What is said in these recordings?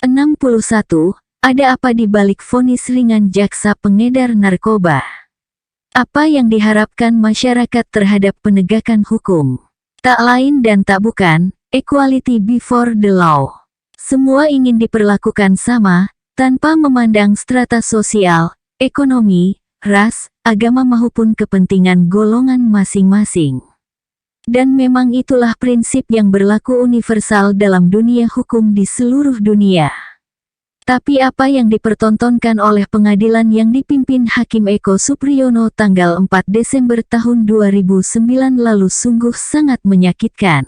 61. Ada apa di balik vonis ringan jaksa pengedar narkoba? Apa yang diharapkan masyarakat terhadap penegakan hukum? Tak lain dan tak bukan, equality before the law. Semua ingin diperlakukan sama, tanpa memandang strata sosial, ekonomi, ras, agama maupun kepentingan golongan masing-masing. Dan memang itulah prinsip yang berlaku universal dalam dunia hukum di seluruh dunia. Tapi apa yang dipertontonkan oleh pengadilan yang dipimpin Hakim Eko Supriyono tanggal 4 Desember tahun 2009 lalu sungguh sangat menyakitkan.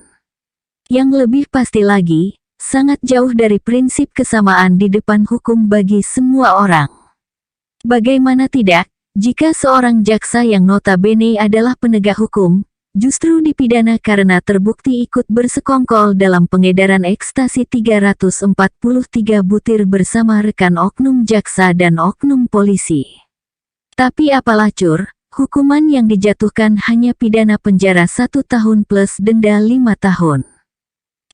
Yang lebih pasti lagi, sangat jauh dari prinsip kesamaan di depan hukum bagi semua orang. Bagaimana tidak, jika seorang jaksa yang notabene adalah penegak hukum, justru dipidana karena terbukti ikut bersekongkol dalam pengedaran ekstasi 343 butir bersama rekan oknum jaksa dan oknum polisi. Tapi apalah cur, hukuman yang dijatuhkan hanya pidana penjara 1 tahun plus denda 5 tahun.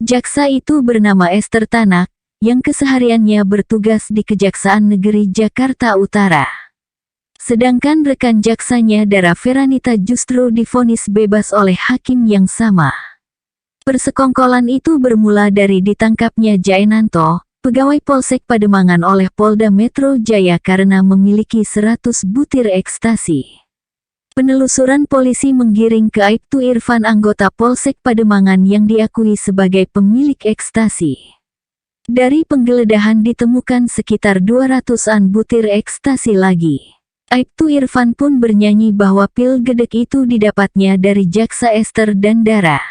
Jaksa itu bernama Esther Tanak, yang kesehariannya bertugas di Kejaksaan Negeri Jakarta Utara. Sedangkan rekan jaksanya Dara Feranita justru divonis bebas oleh hakim yang sama. Persekongkolan itu bermula dari ditangkapnya Jainanto, pegawai Polsek Pademangan oleh Polda Metro Jaya karena memiliki 100 butir ekstasi. Penelusuran polisi menggiring ke Aibtu Irfan anggota Polsek Pademangan yang diakui sebagai pemilik ekstasi. Dari penggeledahan ditemukan sekitar 200-an butir ekstasi lagi. Aibtu Irfan pun bernyanyi bahwa pil gedek itu didapatnya dari jaksa Esther dan Dara.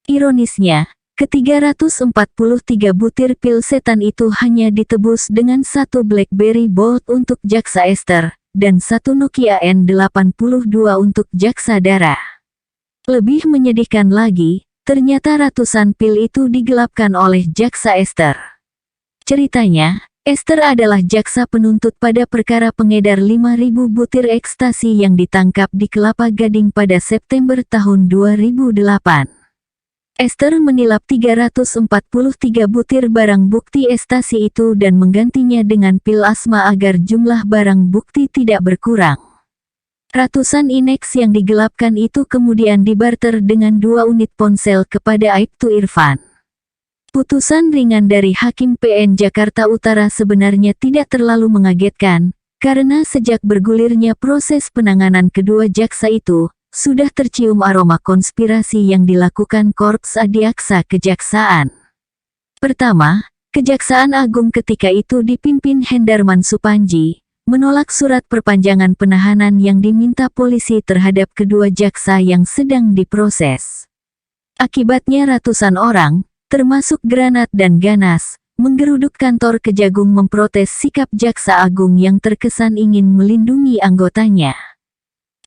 Ironisnya, ke-343 butir pil setan itu hanya ditebus dengan 1 BlackBerry Bold untuk jaksa Esther, dan 1 Nokia N82 untuk jaksa Dara. Lebih menyedihkan lagi, ternyata ratusan pil itu digelapkan oleh jaksa Esther. Ceritanya, Esther adalah jaksa penuntut pada perkara pengedar 5.000 butir ekstasi yang ditangkap di Kelapa Gading pada September tahun 2008. Esther menilap 343 butir barang bukti ekstasi itu dan menggantinya dengan pil asma agar jumlah barang bukti tidak berkurang. Ratusan Inex yang digelapkan itu kemudian dibarter dengan 2 unit ponsel kepada Aibtu Irfan. Putusan ringan dari Hakim PN Jakarta Utara sebenarnya tidak terlalu mengagetkan, karena sejak bergulirnya proses penanganan kedua jaksa itu, sudah tercium aroma konspirasi yang dilakukan Korps Adiaksa Kejaksaan. Pertama, Kejaksaan Agung ketika itu dipimpin Hendarman Supanji, menolak surat perpanjangan penahanan yang diminta polisi terhadap kedua jaksa yang sedang diproses. Akibatnya ratusan orang, termasuk granat dan ganas, menggeruduk kantor Kejagung memprotes sikap Jaksa Agung yang terkesan ingin melindungi anggotanya.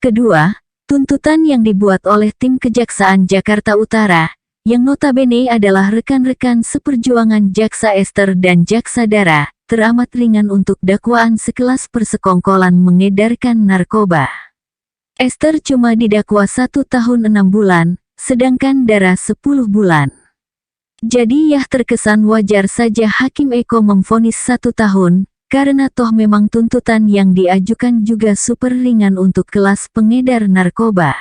Kedua, tuntutan yang dibuat oleh tim Kejaksaan Jakarta Utara, yang notabene adalah rekan-rekan seperjuangan Jaksa Esther dan Jaksa Dara, teramat ringan untuk dakwaan sekelas persekongkolan mengedarkan narkoba. Esther cuma didakwa 1 tahun 6 bulan, sedangkan Dara 10 bulan. Jadi ya terkesan wajar saja Hakim Eko memvonis 1 tahun, karena toh memang tuntutan yang diajukan juga super ringan untuk kelas pengedar narkoba.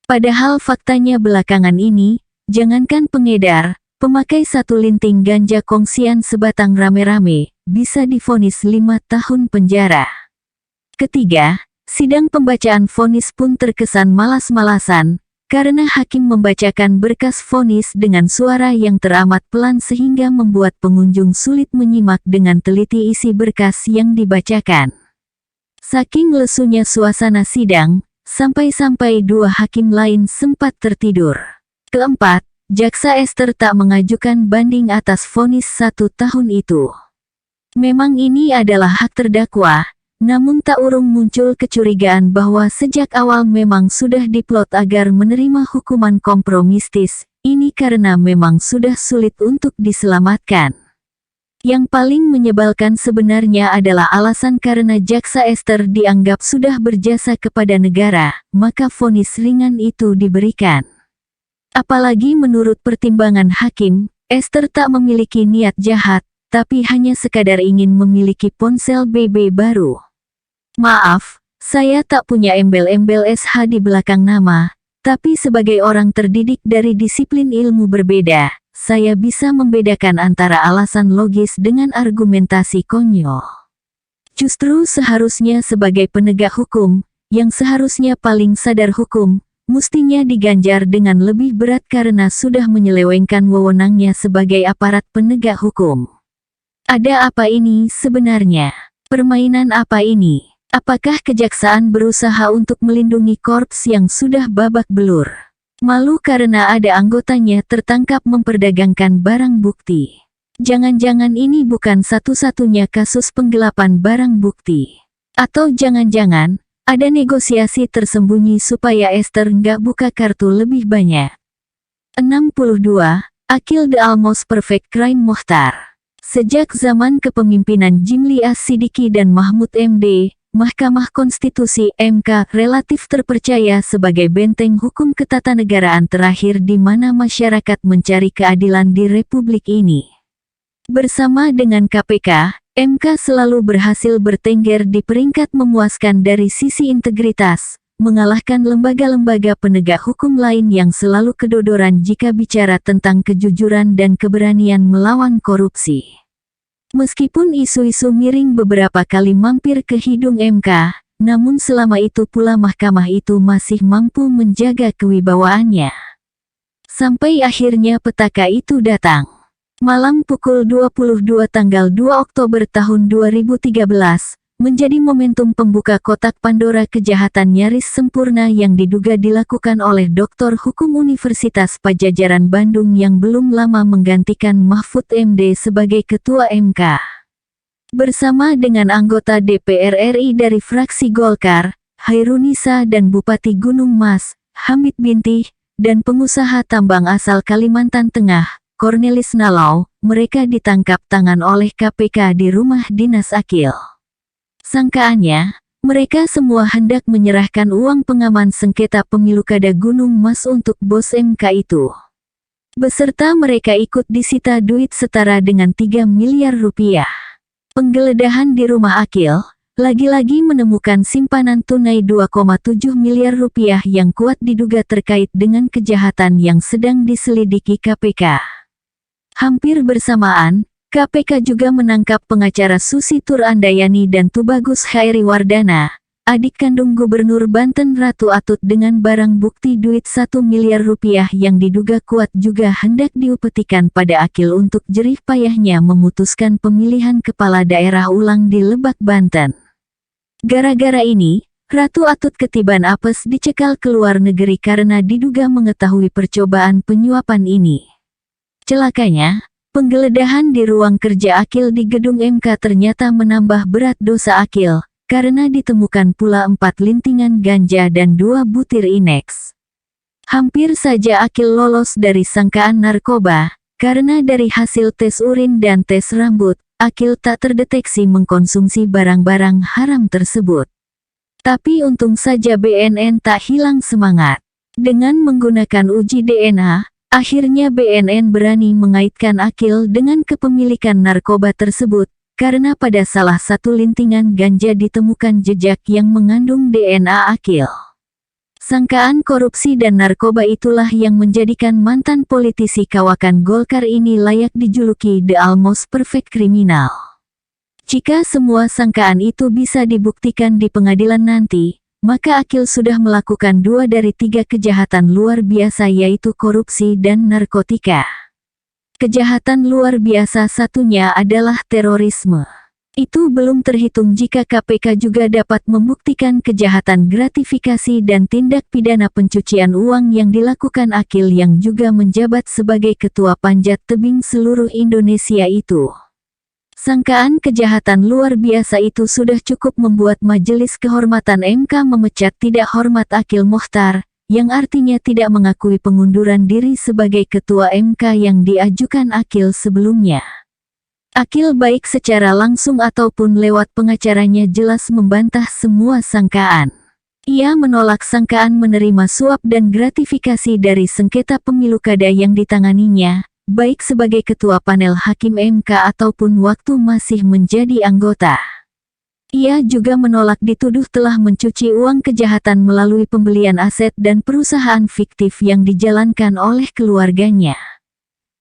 Padahal faktanya belakangan ini, jangankan pengedar, pemakai 1 linting ganja kongsian sebatang rame-rame, bisa divonis 5 tahun penjara. Ketiga, sidang pembacaan vonis pun terkesan malas-malasan, karena hakim membacakan berkas vonis dengan suara yang teramat pelan sehingga membuat pengunjung sulit menyimak dengan teliti isi berkas yang dibacakan. Saking lesunya suasana sidang, sampai-sampai 2 hakim lain sempat tertidur. Keempat, Jaksa Esther tak mengajukan banding atas vonis 1 tahun itu. Memang ini adalah hak terdakwa, namun tak urung muncul kecurigaan bahwa sejak awal memang sudah diplot agar menerima hukuman kompromistis, ini karena memang sudah sulit untuk diselamatkan. Yang paling menyebalkan sebenarnya adalah alasan karena Jaksa Esther dianggap sudah berjasa kepada negara, maka vonis ringan itu diberikan. Apalagi menurut pertimbangan hakim, Esther tak memiliki niat jahat, tapi hanya sekadar ingin memiliki ponsel BB baru. Maaf, saya tak punya embel-embel SH di belakang nama, tapi sebagai orang terdidik dari disiplin ilmu berbeda, saya bisa membedakan antara alasan logis dengan argumentasi konyol. Justru seharusnya sebagai penegak hukum, yang seharusnya paling sadar hukum, mestinya diganjar dengan lebih berat karena sudah menyelewengkan wewenangnya sebagai aparat penegak hukum. Ada apa ini sebenarnya? Permainan apa ini? Apakah kejaksaan berusaha untuk melindungi korps yang sudah babak belur? Malu karena ada anggotanya tertangkap memperdagangkan barang bukti. Jangan-jangan ini bukan satu-satunya kasus penggelapan barang bukti. Atau jangan-jangan, ada negosiasi tersembunyi supaya Esther nggak buka kartu lebih banyak. 62. Akil The Almost Perfect Crime Mokhtar. Sejak zaman kepemimpinan Jimli As-Sidiki dan Mahmud MD, Mahkamah Konstitusi (MK) relatif terpercaya sebagai benteng hukum ketatanegaraan terakhir di mana masyarakat mencari keadilan di Republik ini. Bersama dengan KPK, MK selalu berhasil bertengger di peringkat memuaskan dari sisi integritas, mengalahkan lembaga-lembaga penegak hukum lain yang selalu kedodoran jika bicara tentang kejujuran dan keberanian melawan korupsi. Meskipun isu-isu miring beberapa kali mampir ke hidung MK, namun selama itu pula mahkamah itu masih mampu menjaga kewibawaannya. Sampai akhirnya petaka itu datang. Malam pukul 22 tanggal 2 Oktober tahun 2013, menjadi momentum pembuka kotak Pandora kejahatan nyaris sempurna yang diduga dilakukan oleh Doktor Hukum Universitas Padjadjaran Bandung yang belum lama menggantikan Mahfud MD sebagai Ketua MK. Bersama dengan anggota DPR RI dari fraksi Golkar, Hairunisa dan Bupati Gunung Mas, Hamid Bintih, dan pengusaha tambang asal Kalimantan Tengah, Cornelis Nalau, mereka ditangkap tangan oleh KPK di rumah dinas Akil. Sangkaannya, mereka semua hendak menyerahkan uang pengaman sengketa pemilu Kada Gunung Mas untuk bos MK itu. Beserta mereka ikut disita duit setara dengan 3 miliar rupiah. Penggeledahan di rumah Akil, lagi-lagi menemukan simpanan tunai 2,7 miliar rupiah yang kuat diduga terkait dengan kejahatan yang sedang diselidiki KPK. Hampir bersamaan, KPK juga menangkap pengacara Susi Tur Andayani dan Tubagus Khairi Wardana, adik kandung Gubernur Banten Ratu Atut dengan barang bukti duit 1 miliar rupiah yang diduga kuat juga hendak diupetikan pada Akil untuk jerih payahnya memutuskan pemilihan kepala daerah ulang di Lebak, Banten. Gara-gara ini, Ratu Atut ketiban apes dicekal ke luar negeri karena diduga mengetahui percobaan penyuapan ini. Celakanya, penggeledahan di ruang kerja Akil di gedung MK ternyata menambah berat dosa Akil, karena ditemukan pula 4 lintingan ganja dan 2 butir Inex. Hampir saja Akil lolos dari sangkaan narkoba, karena dari hasil tes urin dan tes rambut, Akil tak terdeteksi mengkonsumsi barang-barang haram tersebut. Tapi untung saja BNN tak hilang semangat. Dengan menggunakan uji DNA, akhirnya BNN berani mengaitkan Akil dengan kepemilikan narkoba tersebut, karena pada salah satu lintingan ganja ditemukan jejak yang mengandung DNA Akil. Sangkaan korupsi dan narkoba itulah yang menjadikan mantan politisi kawakan Golkar ini layak dijuluki The Almost Perfect Criminal. Jika semua sangkaan itu bisa dibuktikan di pengadilan nanti, maka Akil sudah melakukan 2 dari 3 kejahatan luar biasa yaitu korupsi dan narkotika. Kejahatan luar biasa satunya adalah terorisme. Itu belum terhitung jika KPK juga dapat membuktikan kejahatan gratifikasi dan tindak pidana pencucian uang yang dilakukan Akil yang juga menjabat sebagai Ketua Panjat Tebing seluruh Indonesia itu. Sangkaan kejahatan luar biasa itu sudah cukup membuat Majelis Kehormatan MK memecat tidak hormat Akil Mokhtar, yang artinya tidak mengakui pengunduran diri sebagai Ketua MK yang diajukan Akil sebelumnya. Akil baik secara langsung ataupun lewat pengacaranya jelas membantah semua sangkaan. Ia menolak sangkaan menerima suap dan gratifikasi dari sengketa pemilu kada yang ditanganinya, baik sebagai ketua panel hakim MK ataupun waktu masih menjadi anggota. Ia juga menolak dituduh telah mencuci uang kejahatan melalui pembelian aset dan perusahaan fiktif yang dijalankan oleh keluarganya.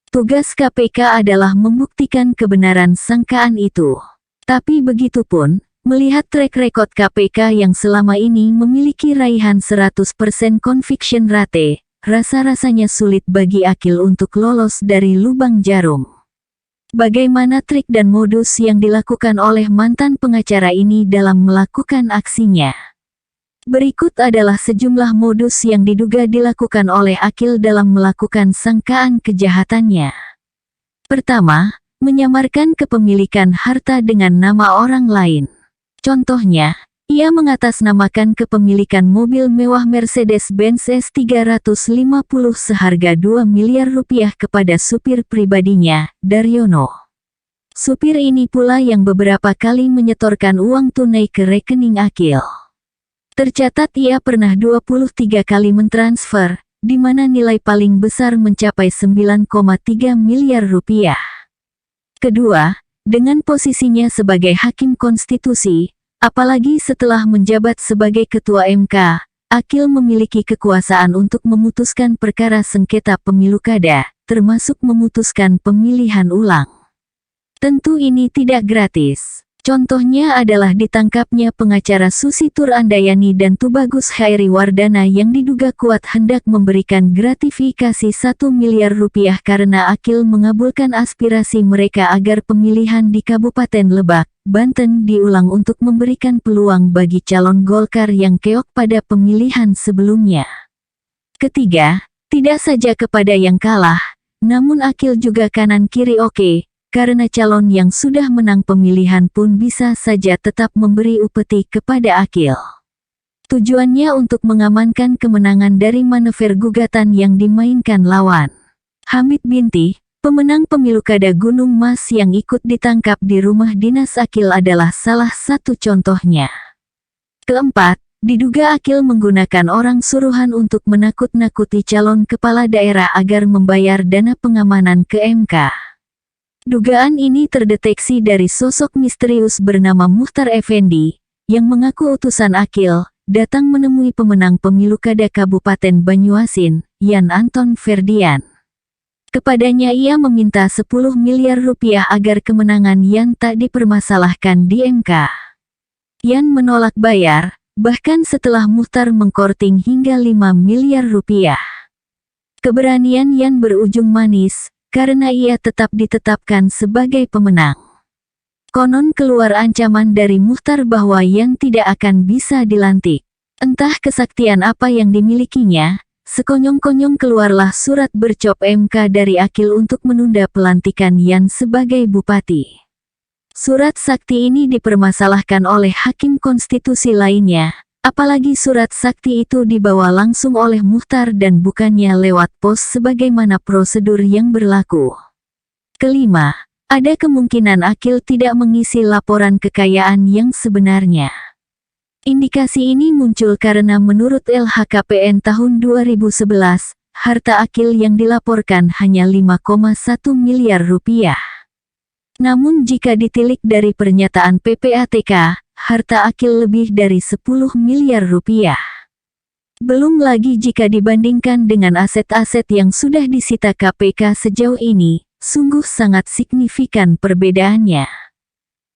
Tugas KPK adalah membuktikan kebenaran sangkaan itu. Tapi begitupun, melihat track record KPK yang selama ini memiliki raihan 100% conviction rate, rasa-rasanya sulit bagi Akil untuk lolos dari lubang jarum. Bagaimana trik dan modus yang dilakukan oleh mantan pengacara ini dalam melakukan aksinya? Berikut adalah sejumlah modus yang diduga dilakukan oleh Akil dalam melakukan sangkaan kejahatannya. Pertama, menyamarkan kepemilikan harta dengan nama orang lain. Contohnya, ia mengatasnamakan kepemilikan mobil mewah Mercedes-Benz S350 seharga 2 miliar rupiah kepada supir pribadinya, Daryono. Supir ini pula yang beberapa kali menyetorkan uang tunai ke rekening Akil. Tercatat ia pernah 23 kali mentransfer, di mana nilai paling besar mencapai 9,3 miliar rupiah. Kedua, dengan posisinya sebagai hakim konstitusi, apalagi setelah menjabat sebagai ketua MK, Akil memiliki kekuasaan untuk memutuskan perkara sengketa pemilu kada, termasuk memutuskan pemilihan ulang. Tentu ini tidak gratis. Contohnya adalah ditangkapnya pengacara Susi Tur Andayani dan Tubagus Khairi Wardana yang diduga kuat hendak memberikan gratifikasi 1 miliar rupiah karena Akil mengabulkan aspirasi mereka agar pemilihan di Kabupaten Lebak, Banten diulang untuk memberikan peluang bagi calon Golkar yang keok pada pemilihan sebelumnya. Ketiga, tidak saja kepada yang kalah, namun Akil juga kanan kiri oke. Karena calon yang sudah menang pemilihan pun bisa saja tetap memberi upeti kepada Akil. Tujuannya untuk mengamankan kemenangan dari manever gugatan yang dimainkan lawan. Hamid Binti, pemenang pemilu kada Gunung Mas yang ikut ditangkap di rumah dinas Akil adalah salah satu contohnya. Keempat, diduga Akil menggunakan orang suruhan untuk menakut-nakuti calon kepala daerah agar membayar dana pengamanan ke MK. Dugaan ini terdeteksi dari sosok misterius bernama Muhtar Effendi, yang mengaku utusan Akil, datang menemui pemenang pemilu kada Kabupaten Banyuasin, Yan Anton Ferdian. Kepadanya ia meminta 10 miliar rupiah agar kemenangan Yan tak dipermasalahkan di MK. Yan menolak bayar, bahkan setelah Muhtar mengkorting hingga 5 miliar rupiah. Keberanian Yan berujung manis, karena ia tetap ditetapkan sebagai pemenang. Konon keluar ancaman dari Muhtar bahwa Yan tidak akan bisa dilantik. Entah kesaktian apa yang dimilikinya, sekonyong-konyong keluarlah surat bercop MK dari Akil untuk menunda pelantikan Yan sebagai bupati. Surat sakti ini dipermasalahkan oleh hakim konstitusi lainnya. Apalagi surat sakti itu dibawa langsung oleh Muhtar dan bukannya lewat pos sebagaimana prosedur yang berlaku. Kelima, ada kemungkinan Akil tidak mengisi laporan kekayaan yang sebenarnya. Indikasi ini muncul karena menurut LHKPN tahun 2011, harta Akil yang dilaporkan hanya 5,1 miliar rupiah. Namun jika ditilik dari pernyataan PPATK, harta Akil lebih dari 10 miliar rupiah. Belum lagi jika dibandingkan dengan aset-aset yang sudah disita KPK sejauh ini, sungguh sangat signifikan perbedaannya.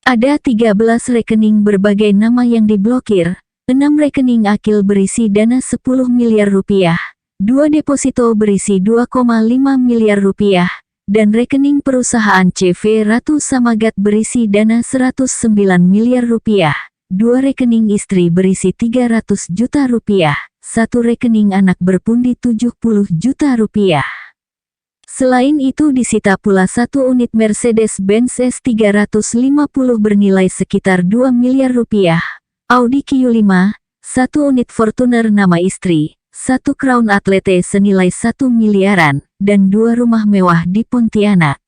Ada 13 rekening berbagai nama yang diblokir, 6 rekening Akil berisi dana 10 miliar rupiah, 2 deposito berisi 2,5 miliar rupiah, dan rekening perusahaan CV Ratu Samagat berisi dana 109 miliar rupiah, 2 rekening istri berisi 300 juta rupiah, 1 rekening anak berpundi 70 juta rupiah. Selain itu disita pula 1 unit Mercedes-Benz S350 bernilai sekitar 2 miliar rupiah, Audi Q5, 1 unit Fortuner nama istri, 1 Crown Athlete senilai 1 miliaran, dan 2 rumah mewah di Pontianak.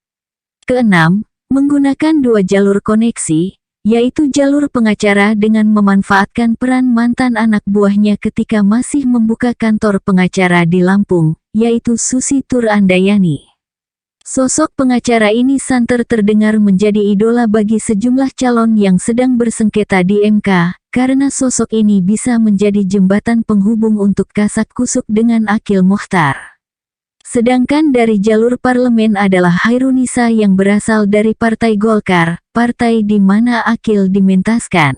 Keenam, menggunakan 2 jalur koneksi, yaitu jalur pengacara dengan memanfaatkan peran mantan anak buahnya ketika masih membuka kantor pengacara di Lampung, yaitu Susi Tur Andayani. Sosok pengacara ini santer terdengar menjadi idola bagi sejumlah calon yang sedang bersengketa di MK, karena sosok ini bisa menjadi jembatan penghubung untuk kasak-kusuk dengan Akil Mokhtar. Sedangkan dari jalur parlemen adalah Hairunisa yang berasal dari Partai Golkar, partai di mana Akil dimentaskan.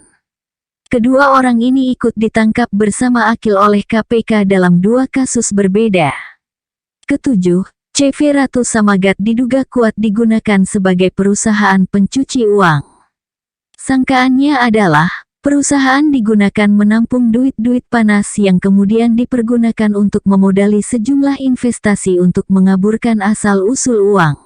Kedua orang ini ikut ditangkap bersama Akil oleh KPK dalam dua kasus berbeda. Ketujuh, CV Ratu Samagat diduga kuat digunakan sebagai perusahaan pencuci uang. Sangkaannya adalah, perusahaan digunakan menampung duit-duit panas yang kemudian dipergunakan untuk memodali sejumlah investasi untuk mengaburkan asal-usul uang.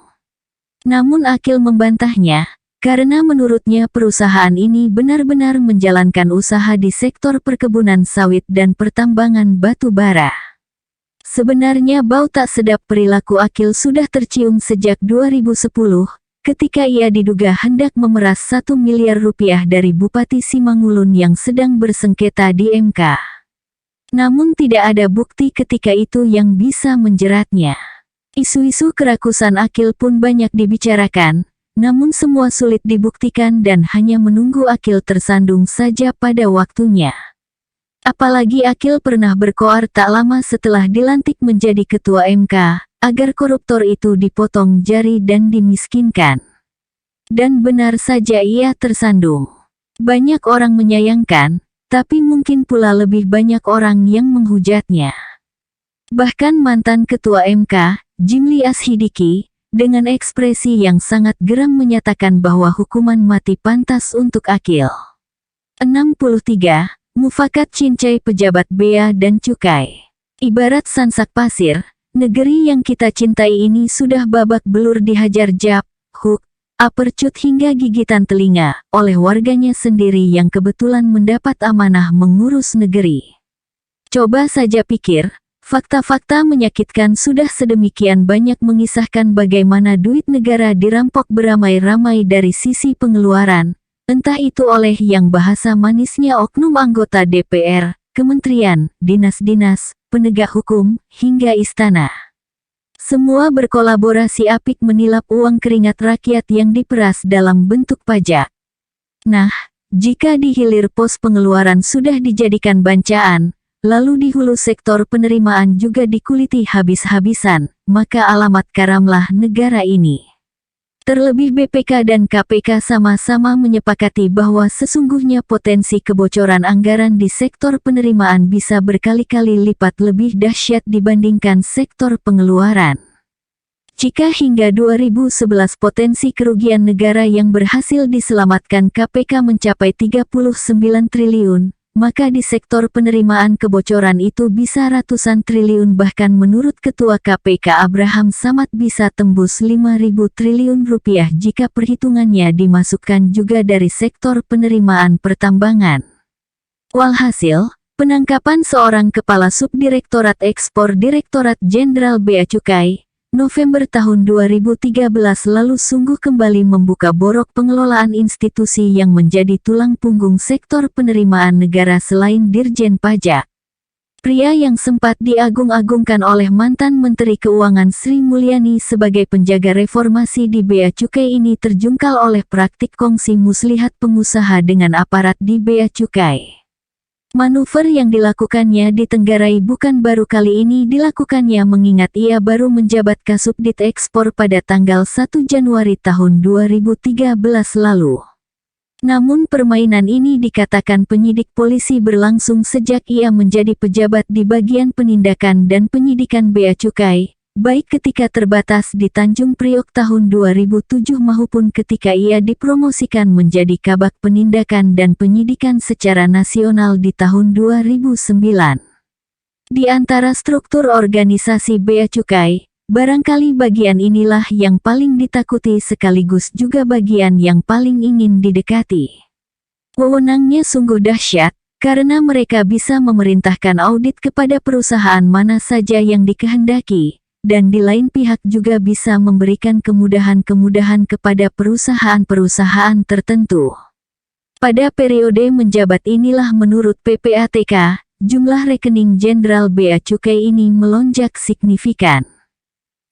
Namun Akil membantahnya, karena menurutnya perusahaan ini benar-benar menjalankan usaha di sektor perkebunan sawit dan pertambangan batu bara. Sebenarnya bau tak sedap perilaku Akil sudah tercium sejak 2010, ketika ia diduga hendak memeras 1 miliar rupiah dari Bupati Simangulun yang sedang bersengketa di MK. Namun tidak ada bukti ketika itu yang bisa menjeratnya. Isu-isu kerakusan Akil pun banyak dibicarakan, namun semua sulit dibuktikan dan hanya menunggu Akil tersandung saja pada waktunya. Apalagi Akil pernah berkoar tak lama setelah dilantik menjadi ketua MK, agar koruptor itu dipotong jari dan dimiskinkan. Dan benar saja ia tersandung. Banyak orang menyayangkan, tapi mungkin pula lebih banyak orang yang menghujatnya. Bahkan mantan ketua MK, Jimli Ashidiki, dengan ekspresi yang sangat geram menyatakan bahwa hukuman mati pantas untuk Akil. 63. Mufakat cincai pejabat bea dan cukai. Ibarat sansak pasir, negeri yang kita cintai ini sudah babak belur dihajar jab, hook, uppercut hingga gigitan telinga oleh warganya sendiri yang kebetulan mendapat amanah mengurus negeri. Coba saja pikir, fakta-fakta menyakitkan sudah sedemikian banyak mengisahkan bagaimana duit negara dirampok beramai-ramai dari sisi pengeluaran, entah itu oleh yang bahasa manisnya oknum anggota DPR, kementerian, dinas-dinas, penegak hukum, hingga istana. Semua berkolaborasi apik menilap uang keringat rakyat yang diperas dalam bentuk pajak. Nah, jika di hilir pos pengeluaran sudah dijadikan bancaan, lalu di hulu sektor penerimaan juga dikuliti habis-habisan, maka alamat karamlah negara ini. Terlebih BPK dan KPK sama-sama menyepakati bahwa sesungguhnya potensi kebocoran anggaran di sektor penerimaan bisa berkali-kali lipat lebih dahsyat dibandingkan sektor pengeluaran. Jika hingga 2011 potensi kerugian negara yang berhasil diselamatkan KPK mencapai 39 triliun, maka di sektor penerimaan kebocoran itu bisa ratusan triliun, bahkan menurut Ketua KPK Abraham Samad bisa tembus 5.000 triliun rupiah jika perhitungannya dimasukkan juga dari sektor penerimaan pertambangan. Walhasil, penangkapan seorang kepala subdirektorat ekspor Direktorat Jenderal Bea Cukai, November tahun 2013 lalu sungguh kembali membuka borok pengelolaan institusi yang menjadi tulang punggung sektor penerimaan negara selain Dirjen Pajak. Pria yang sempat diagung-agungkan oleh mantan Menteri Keuangan Sri Mulyani sebagai penjaga reformasi di Bea Cukai ini terjungkal oleh praktik kongsi muslihat pengusaha dengan aparat di Bea Cukai. Manuver yang dilakukannya di Tenggarai bukan baru kali ini dilakukannya, mengingat ia baru menjabat Kasubdit Ekspor pada tanggal 1 Januari tahun 2013 lalu. Namun permainan ini dikatakan penyidik polisi berlangsung sejak ia menjadi pejabat di bagian penindakan dan penyidikan Bea Cukai, baik ketika terbatas di Tanjung Priok tahun 2007 maupun ketika ia dipromosikan menjadi Kabak Penindakan dan Penyidikan secara nasional di tahun 2009. Di antara struktur organisasi Bea Cukai, barangkali bagian inilah yang paling ditakuti sekaligus juga bagian yang paling ingin didekati. Wewenangnya sungguh dahsyat, karena mereka bisa memerintahkan audit kepada perusahaan mana saja yang dikehendaki, dan di lain pihak juga bisa memberikan kemudahan-kemudahan kepada perusahaan-perusahaan tertentu. Pada periode menjabat inilah menurut PPATK, jumlah rekening Jenderal Bea Cukai ini melonjak signifikan.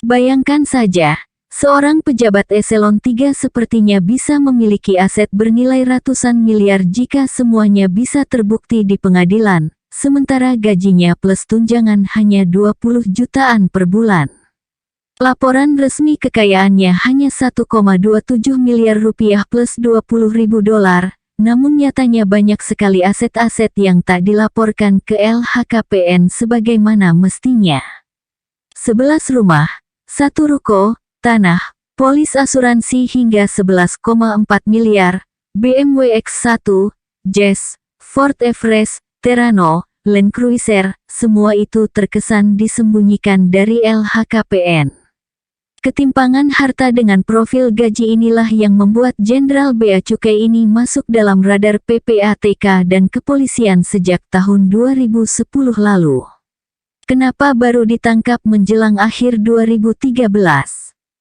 Bayangkan saja, seorang pejabat eselon 3 sepertinya bisa memiliki aset bernilai ratusan miliar jika semuanya bisa terbukti di pengadilan, sementara gajinya plus tunjangan hanya 20 jutaan per bulan. Laporan resmi kekayaannya hanya 1,27 miliar rupiah plus 20 ribu dolar, namun nyatanya banyak sekali aset-aset yang tak dilaporkan ke LHKPN sebagaimana mestinya. 11 rumah, 1 ruko, tanah, polis asuransi hingga 11,4 miliar, BMW X1, Jazz, Ford Everest, Terrano, Land Cruiser, semua itu terkesan disembunyikan dari LHKPN. Ketimpangan harta dengan profil gaji inilah yang membuat Jenderal Bea Cukai ini masuk dalam radar PPATK dan kepolisian sejak tahun 2010 lalu. Kenapa baru ditangkap menjelang akhir 2013?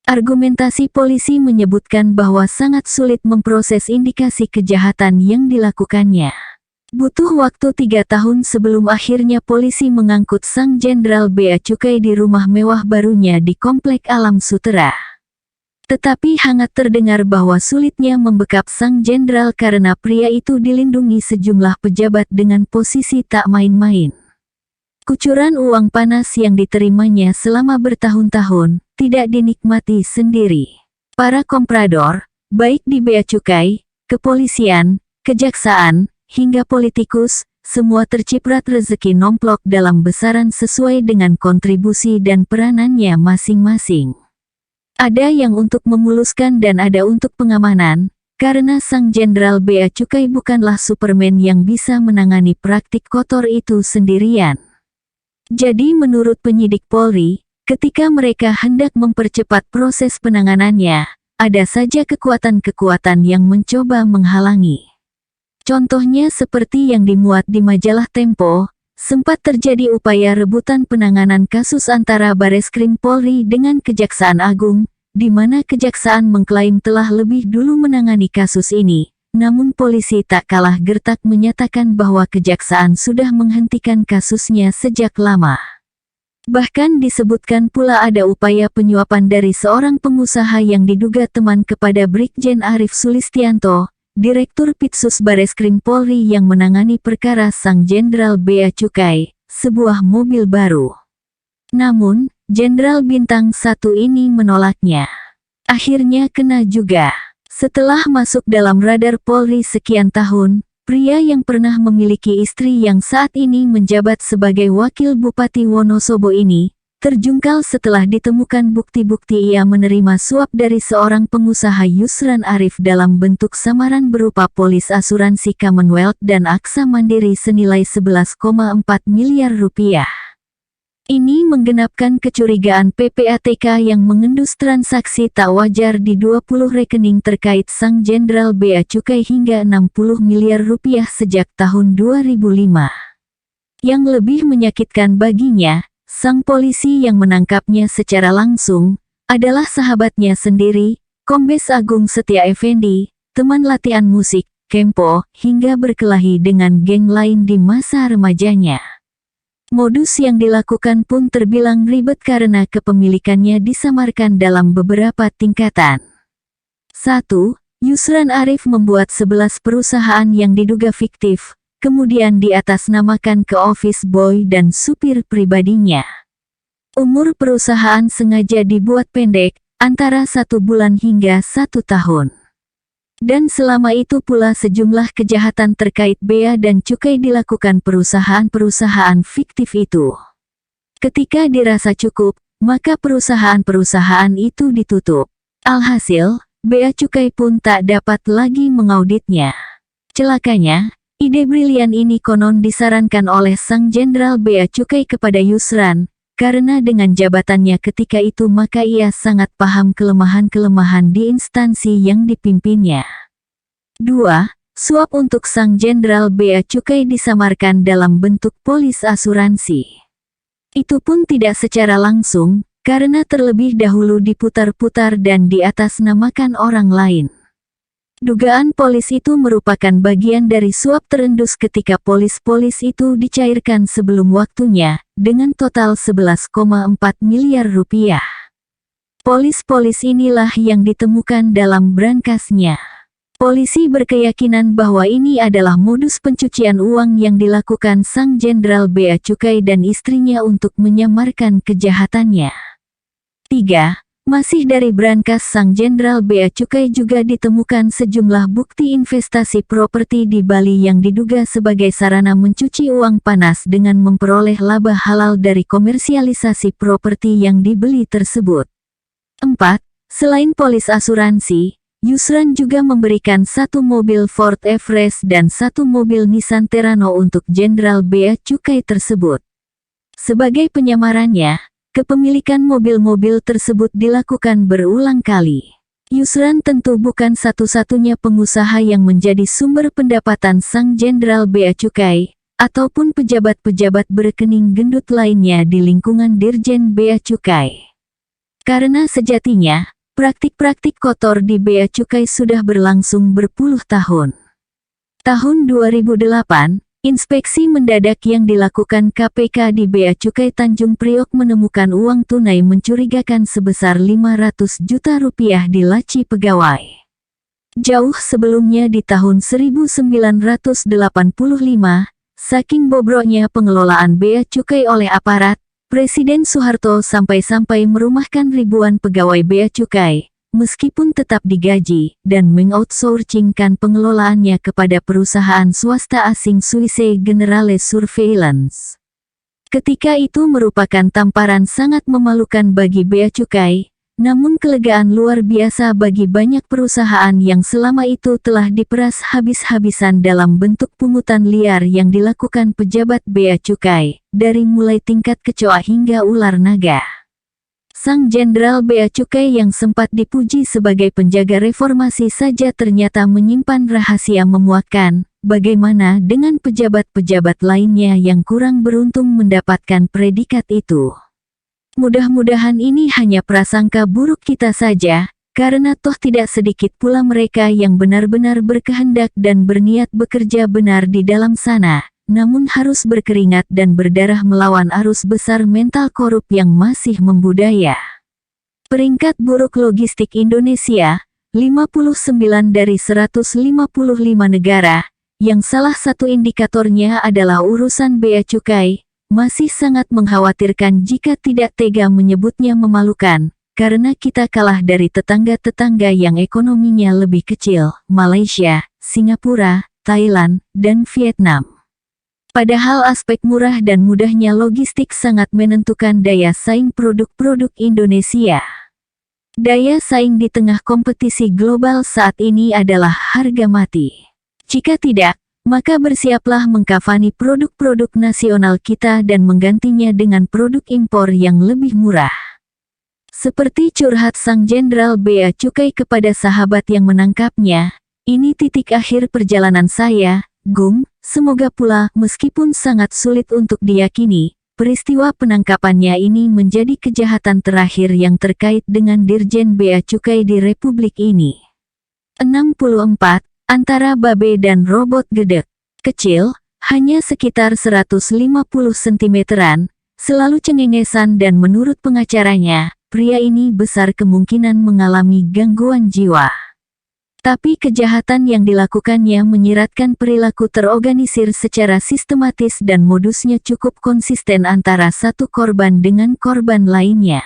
Argumentasi polisi menyebutkan bahwa sangat sulit memproses indikasi kejahatan yang dilakukannya. Butuh waktu 3 tahun sebelum akhirnya polisi mengangkut sang Jenderal Bea Cukai di rumah mewah barunya di Komplek Alam Sutera. Tetapi hangat terdengar bahwa sulitnya membekap sang jenderal karena pria itu dilindungi sejumlah pejabat dengan posisi tak main-main. Kucuran uang panas yang diterimanya selama bertahun-tahun tidak dinikmati sendiri. Para komprador, baik di Bea Cukai, kepolisian, kejaksaan, hingga politikus, semua terciprat rezeki nomplok dalam besaran sesuai dengan kontribusi dan peranannya masing-masing. Ada yang untuk memuluskan dan ada untuk pengamanan, karena sang Jenderal Bea Cukai bukanlah Superman yang bisa menangani praktik kotor itu sendirian. Jadi menurut penyidik Polri, ketika mereka hendak mempercepat proses penanganannya, ada saja kekuatan-kekuatan yang mencoba menghalangi. Contohnya seperti yang dimuat di majalah Tempo, sempat terjadi upaya rebutan penanganan kasus antara Bareskrim Polri dengan Kejaksaan Agung, di mana Kejaksaan mengklaim telah lebih dulu menangani kasus ini, namun polisi tak kalah gertak menyatakan bahwa Kejaksaan sudah menghentikan kasusnya sejak lama. Bahkan disebutkan pula ada upaya penyuapan dari seorang pengusaha yang diduga teman kepada Brigjen Arief Sulistianto, Direktur Pitsus Bareskrim Polri yang menangani perkara sang Jenderal Bea Cukai, sebuah mobil baru. Namun, Jenderal Bintang 1 ini menolaknya. Akhirnya kena juga. Setelah masuk dalam radar Polri sekian tahun, pria yang pernah memiliki istri yang saat ini menjabat sebagai Wakil Bupati Wonosobo ini, terjungkal setelah ditemukan bukti-bukti ia menerima suap dari seorang pengusaha Yusran Arief dalam bentuk samaran berupa polis asuransi Commonwealth dan Aksa Mandiri senilai 11,4 miliar rupiah. Ini menggenapkan kecurigaan PPATK yang mengendus transaksi tak wajar di 20 rekening terkait sang Jenderal Bea Cukai hingga 60 miliar rupiah sejak tahun 2005. Yang lebih menyakitkan baginya, sang polisi yang menangkapnya secara langsung, adalah sahabatnya sendiri, Kombes Agung Setia Effendi, teman latihan musik, Kempo, hingga berkelahi dengan geng lain di masa remajanya. Modus yang dilakukan pun terbilang ribet karena kepemilikannya disamarkan dalam beberapa tingkatan. 1. Yusran Arief membuat 11 perusahaan yang diduga fiktif, kemudian diatasnamakan ke office boy dan supir pribadinya. Umur perusahaan sengaja dibuat pendek, antara 1 bulan hingga 1 tahun. Dan selama itu pula sejumlah kejahatan terkait bea dan cukai dilakukan perusahaan-perusahaan fiktif itu. Ketika dirasa cukup, maka perusahaan-perusahaan itu ditutup. Alhasil, bea cukai pun tak dapat lagi mengauditnya. Celakanya, ide brilian ini konon disarankan oleh sang Jenderal Bea Cukai kepada Yusran, karena dengan jabatannya ketika itu maka ia sangat paham kelemahan-kelemahan di instansi yang dipimpinnya. 2. Suap untuk sang Jenderal Bea Cukai disamarkan dalam bentuk polis asuransi. Itu pun tidak secara langsung, karena terlebih dahulu diputar-putar dan diatasnamakan orang lain. Dugaan polis itu merupakan bagian dari suap terendus ketika polis-polis itu dicairkan sebelum waktunya, dengan total 11,4 miliar rupiah. Polis-polis inilah yang ditemukan dalam brankasnya. Polisi berkeyakinan bahwa ini adalah modus pencucian uang yang dilakukan sang Jenderal Bea Cukai dan istrinya untuk menyamarkan kejahatannya. 3. Masih dari brankas sang Jenderal Bea Cukai juga ditemukan sejumlah bukti investasi properti di Bali yang diduga sebagai sarana mencuci uang panas dengan memperoleh laba halal dari komersialisasi properti yang dibeli tersebut. 4. Selain polis asuransi, Yusran juga memberikan 1 mobil Ford Everest dan 1 mobil Nissan Terrano untuk Jenderal Bea Cukai tersebut. Sebagai penyamarannya, kepemilikan mobil-mobil tersebut dilakukan berulang kali. Yusran tentu bukan satu-satunya pengusaha yang menjadi sumber pendapatan sang Jenderal Bea Cukai, ataupun pejabat-pejabat berekening gendut lainnya di lingkungan Dirjen Bea Cukai. Karena sejatinya, praktik-praktik kotor di Bea Cukai sudah berlangsung berpuluh tahun. Tahun 2008, inspeksi mendadak yang dilakukan KPK di Bea Cukai Tanjung Priok menemukan uang tunai mencurigakan sebesar 500 juta rupiah di laci pegawai. Jauh sebelumnya di tahun 1985, saking bobroknya pengelolaan Bea Cukai oleh aparat, Presiden Soeharto sampai-sampai merumahkan ribuan pegawai Bea Cukai, meskipun tetap digaji, dan mengoutsourcingkan pengelolaannya kepada perusahaan swasta asing Suisse Generale Surveillance. Ketika itu merupakan tamparan sangat memalukan bagi Bea Cukai, namun kelegaan luar biasa bagi banyak perusahaan yang selama itu telah diperas habis-habisan dalam bentuk pungutan liar yang dilakukan pejabat Bea Cukai, dari mulai tingkat kecoa hingga ular naga. Sang Jenderal Bea Cukai yang sempat dipuji sebagai penjaga reformasi saja ternyata menyimpan rahasia memuakkan. Bagaimana dengan pejabat-pejabat lainnya yang kurang beruntung mendapatkan predikat itu? Mudah-mudahan ini hanya prasangka buruk kita saja, karena toh tidak sedikit pula mereka yang benar-benar berkehendak dan berniat bekerja benar di dalam sana, namun harus berkeringat dan berdarah melawan arus besar mental korup yang masih membudaya. Peringkat buruk logistik Indonesia, 59 dari 155 negara, yang salah satu indikatornya adalah urusan Bea Cukai, masih sangat mengkhawatirkan jika tidak tega menyebutnya memalukan, karena kita kalah dari tetangga-tetangga yang ekonominya lebih kecil, Malaysia, Singapura, Thailand, dan Vietnam. Padahal aspek murah dan mudahnya logistik sangat menentukan daya saing produk-produk Indonesia. Daya saing di tengah kompetisi global saat ini adalah harga mati. Jika tidak, maka bersiaplah mengkafani produk-produk nasional kita dan menggantinya dengan produk impor yang lebih murah. Seperti curhat sang Jenderal Bea Cukai kepada sahabat yang menangkapnya, ini titik akhir perjalanan saya, Gung. Semoga pula, meskipun sangat sulit untuk diyakini, peristiwa penangkapannya ini menjadi kejahatan terakhir yang terkait dengan Dirjen Bea Cukai di Republik ini. 64. Antara babe dan robot gedek. Kecil, hanya sekitar 150 cm-an, selalu cengengesan dan menurut pengacaranya, pria ini besar kemungkinan mengalami gangguan jiwa. Tapi kejahatan yang dilakukannya menyiratkan perilaku terorganisir secara sistematis dan modusnya cukup konsisten antara satu korban dengan korban lainnya.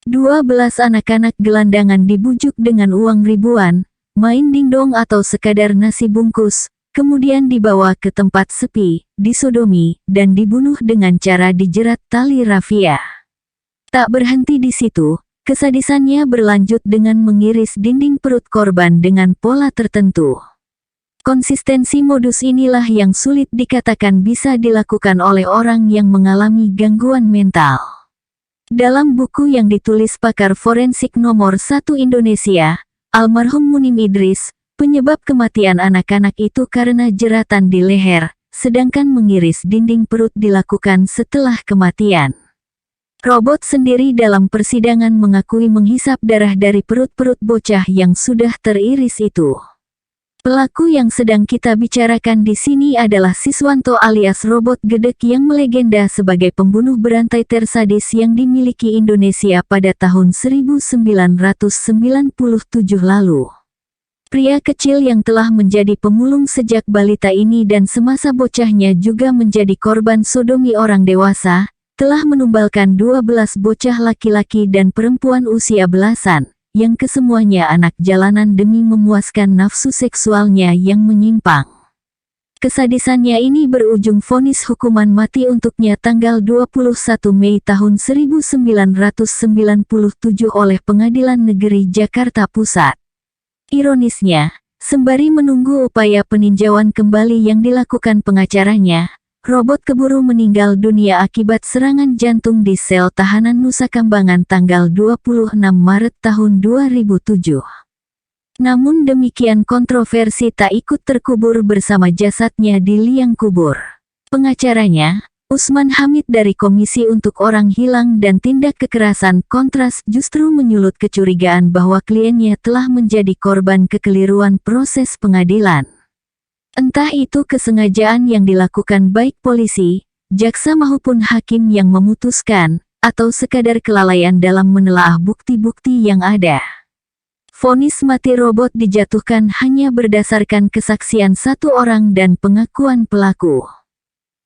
12 anak-anak gelandangan dibujuk dengan uang ribuan, main dingdong atau sekadar nasi bungkus, kemudian dibawa ke tempat sepi, disodomi, dan dibunuh dengan cara dijerat tali rafia. Tak berhenti di situ, kesadisannya berlanjut dengan mengiris dinding perut korban dengan pola tertentu. Konsistensi modus inilah yang sulit dikatakan bisa dilakukan oleh orang yang mengalami gangguan mental. Dalam buku yang ditulis pakar forensik nomor 1 Indonesia, almarhum Munim Idris, penyebab kematian anak-anak itu karena jeratan di leher, sedangkan mengiris dinding perut dilakukan setelah kematian. Robot sendiri dalam persidangan mengakui menghisap darah dari perut-perut bocah yang sudah teriris itu. Pelaku yang sedang kita bicarakan di sini adalah Siswanto alias Robot Gedek yang melegenda sebagai pembunuh berantai tersadis yang dimiliki Indonesia pada tahun 1997 lalu. Pria kecil yang telah menjadi pemulung sejak balita ini dan semasa bocahnya juga menjadi korban sodomi orang dewasa, telah menumbalkan 12 bocah laki-laki dan perempuan usia belasan, yang kesemuanya anak jalanan demi memuaskan nafsu seksualnya yang menyimpang. Kesadisannya ini berujung vonis hukuman mati untuknya tanggal 21 Mei tahun 1997 oleh Pengadilan Negeri Jakarta Pusat. Ironisnya, sembari menunggu upaya peninjauan kembali yang dilakukan pengacaranya, Robot keburu meninggal dunia akibat serangan jantung di sel tahanan Nusa Kambangan tanggal 26 Maret tahun 2007. Namun demikian kontroversi tak ikut terkubur bersama jasadnya di liang kubur. Pengacaranya, Usman Hamid dari Komisi untuk Orang Hilang dan Tindak Kekerasan Kontras justru menyulut kecurigaan bahwa kliennya telah menjadi korban kekeliruan proses pengadilan. Entah itu kesengajaan yang dilakukan baik polisi, jaksa maupun hakim yang memutuskan, atau sekadar kelalaian dalam menelaah bukti-bukti yang ada. Vonis mati Robot dijatuhkan hanya berdasarkan kesaksian satu orang dan pengakuan pelaku.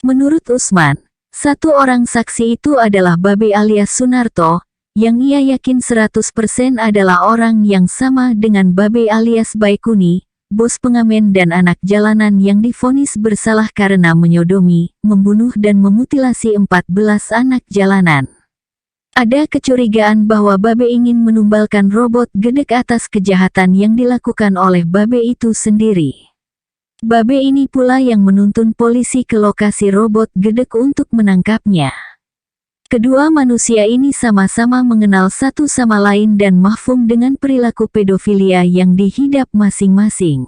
Menurut Usman, satu orang saksi itu adalah Babe alias Sunarto, yang ia yakin 100% adalah orang yang sama dengan Babe alias Baikuni, bos pengamen dan anak jalanan yang divonis bersalah karena menyodomi, membunuh dan memutilasi 14 anak jalanan. Ada kecurigaan bahwa Babe ingin menumbalkan Robot Gedek atas kejahatan yang dilakukan oleh Babe itu sendiri. Babe ini pula yang menuntun polisi ke lokasi Robot Gedek untuk menangkapnya. Kedua manusia ini sama-sama mengenal satu sama lain dan mahfum dengan perilaku pedofilia yang dihidap masing-masing.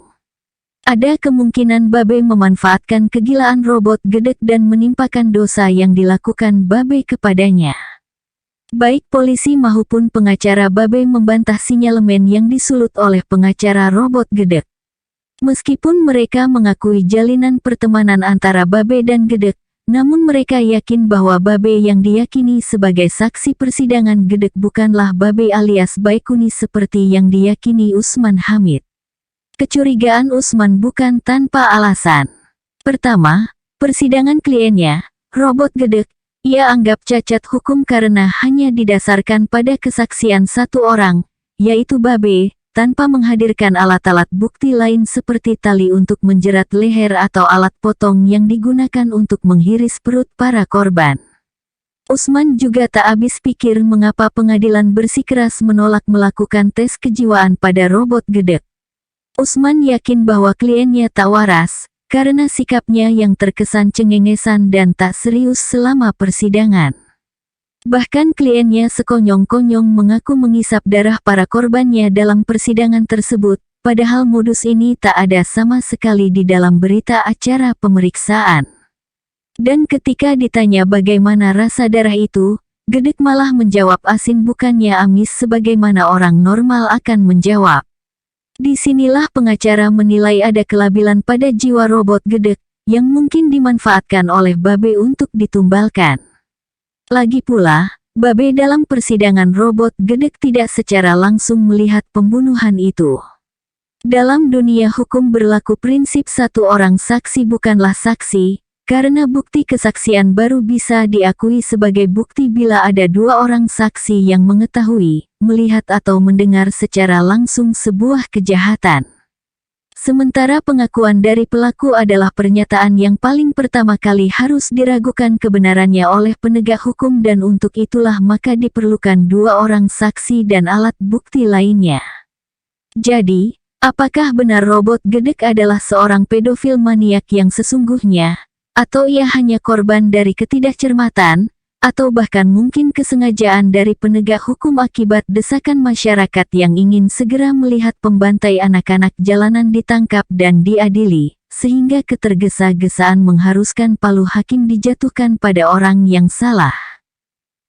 Ada kemungkinan Babe memanfaatkan kegilaan Robot Gedek dan menimpakan dosa yang dilakukan Babe kepadanya. Baik polisi maupun pengacara Babe membantah sinyalemen yang disulut oleh pengacara Robot Gedek. Meskipun mereka mengakui jalinan pertemanan antara Babe dan Gedek, namun mereka yakin bahwa Babe yang diyakini sebagai saksi persidangan Gedek bukanlah Babe alias Baikuni seperti yang diyakini Usman Hamid. Kecurigaan Usman bukan tanpa alasan. Pertama, persidangan kliennya, Robot Gedek, ia anggap cacat hukum karena hanya didasarkan pada kesaksian satu orang, yaitu Babe, tanpa menghadirkan alat-alat bukti lain seperti tali untuk menjerat leher atau alat potong yang digunakan untuk menghiris perut para korban. Usman juga tak habis pikir mengapa pengadilan bersikeras menolak melakukan tes kejiwaan pada Robot Gedek. Usman yakin bahwa kliennya tak waras, karena sikapnya yang terkesan cengengesan dan tak serius selama persidangan. Bahkan kliennya sekonyong-konyong mengaku mengisap darah para korbannya dalam persidangan tersebut, padahal modus ini tak ada sama sekali di dalam berita acara pemeriksaan. Dan ketika ditanya bagaimana rasa darah itu, Gedek malah menjawab asin bukannya amis sebagaimana orang normal akan menjawab. Disinilah pengacara menilai ada kelabilan pada jiwa Robot Gedek, yang mungkin dimanfaatkan oleh Babe untuk ditumbalkan. Lagi pula, Babe dalam persidangan Robot Gedek tidak secara langsung melihat pembunuhan itu. Dalam dunia hukum berlaku prinsip satu orang saksi bukanlah saksi, karena bukti kesaksian baru bisa diakui sebagai bukti bila ada dua orang saksi yang mengetahui, melihat atau mendengar secara langsung sebuah kejahatan. Sementara pengakuan dari pelaku adalah pernyataan yang paling pertama kali harus diragukan kebenarannya oleh penegak hukum dan untuk itulah maka diperlukan dua orang saksi dan alat bukti lainnya. Jadi, apakah benar Robot Gedek adalah seorang pedofil maniak yang sesungguhnya, atau ia hanya korban dari ketidakcermatan, atau bahkan mungkin kesengajaan dari penegak hukum akibat desakan masyarakat yang ingin segera melihat pembantai anak-anak jalanan ditangkap dan diadili, sehingga ketergesa-gesaan mengharuskan palu hakim dijatuhkan pada orang yang salah.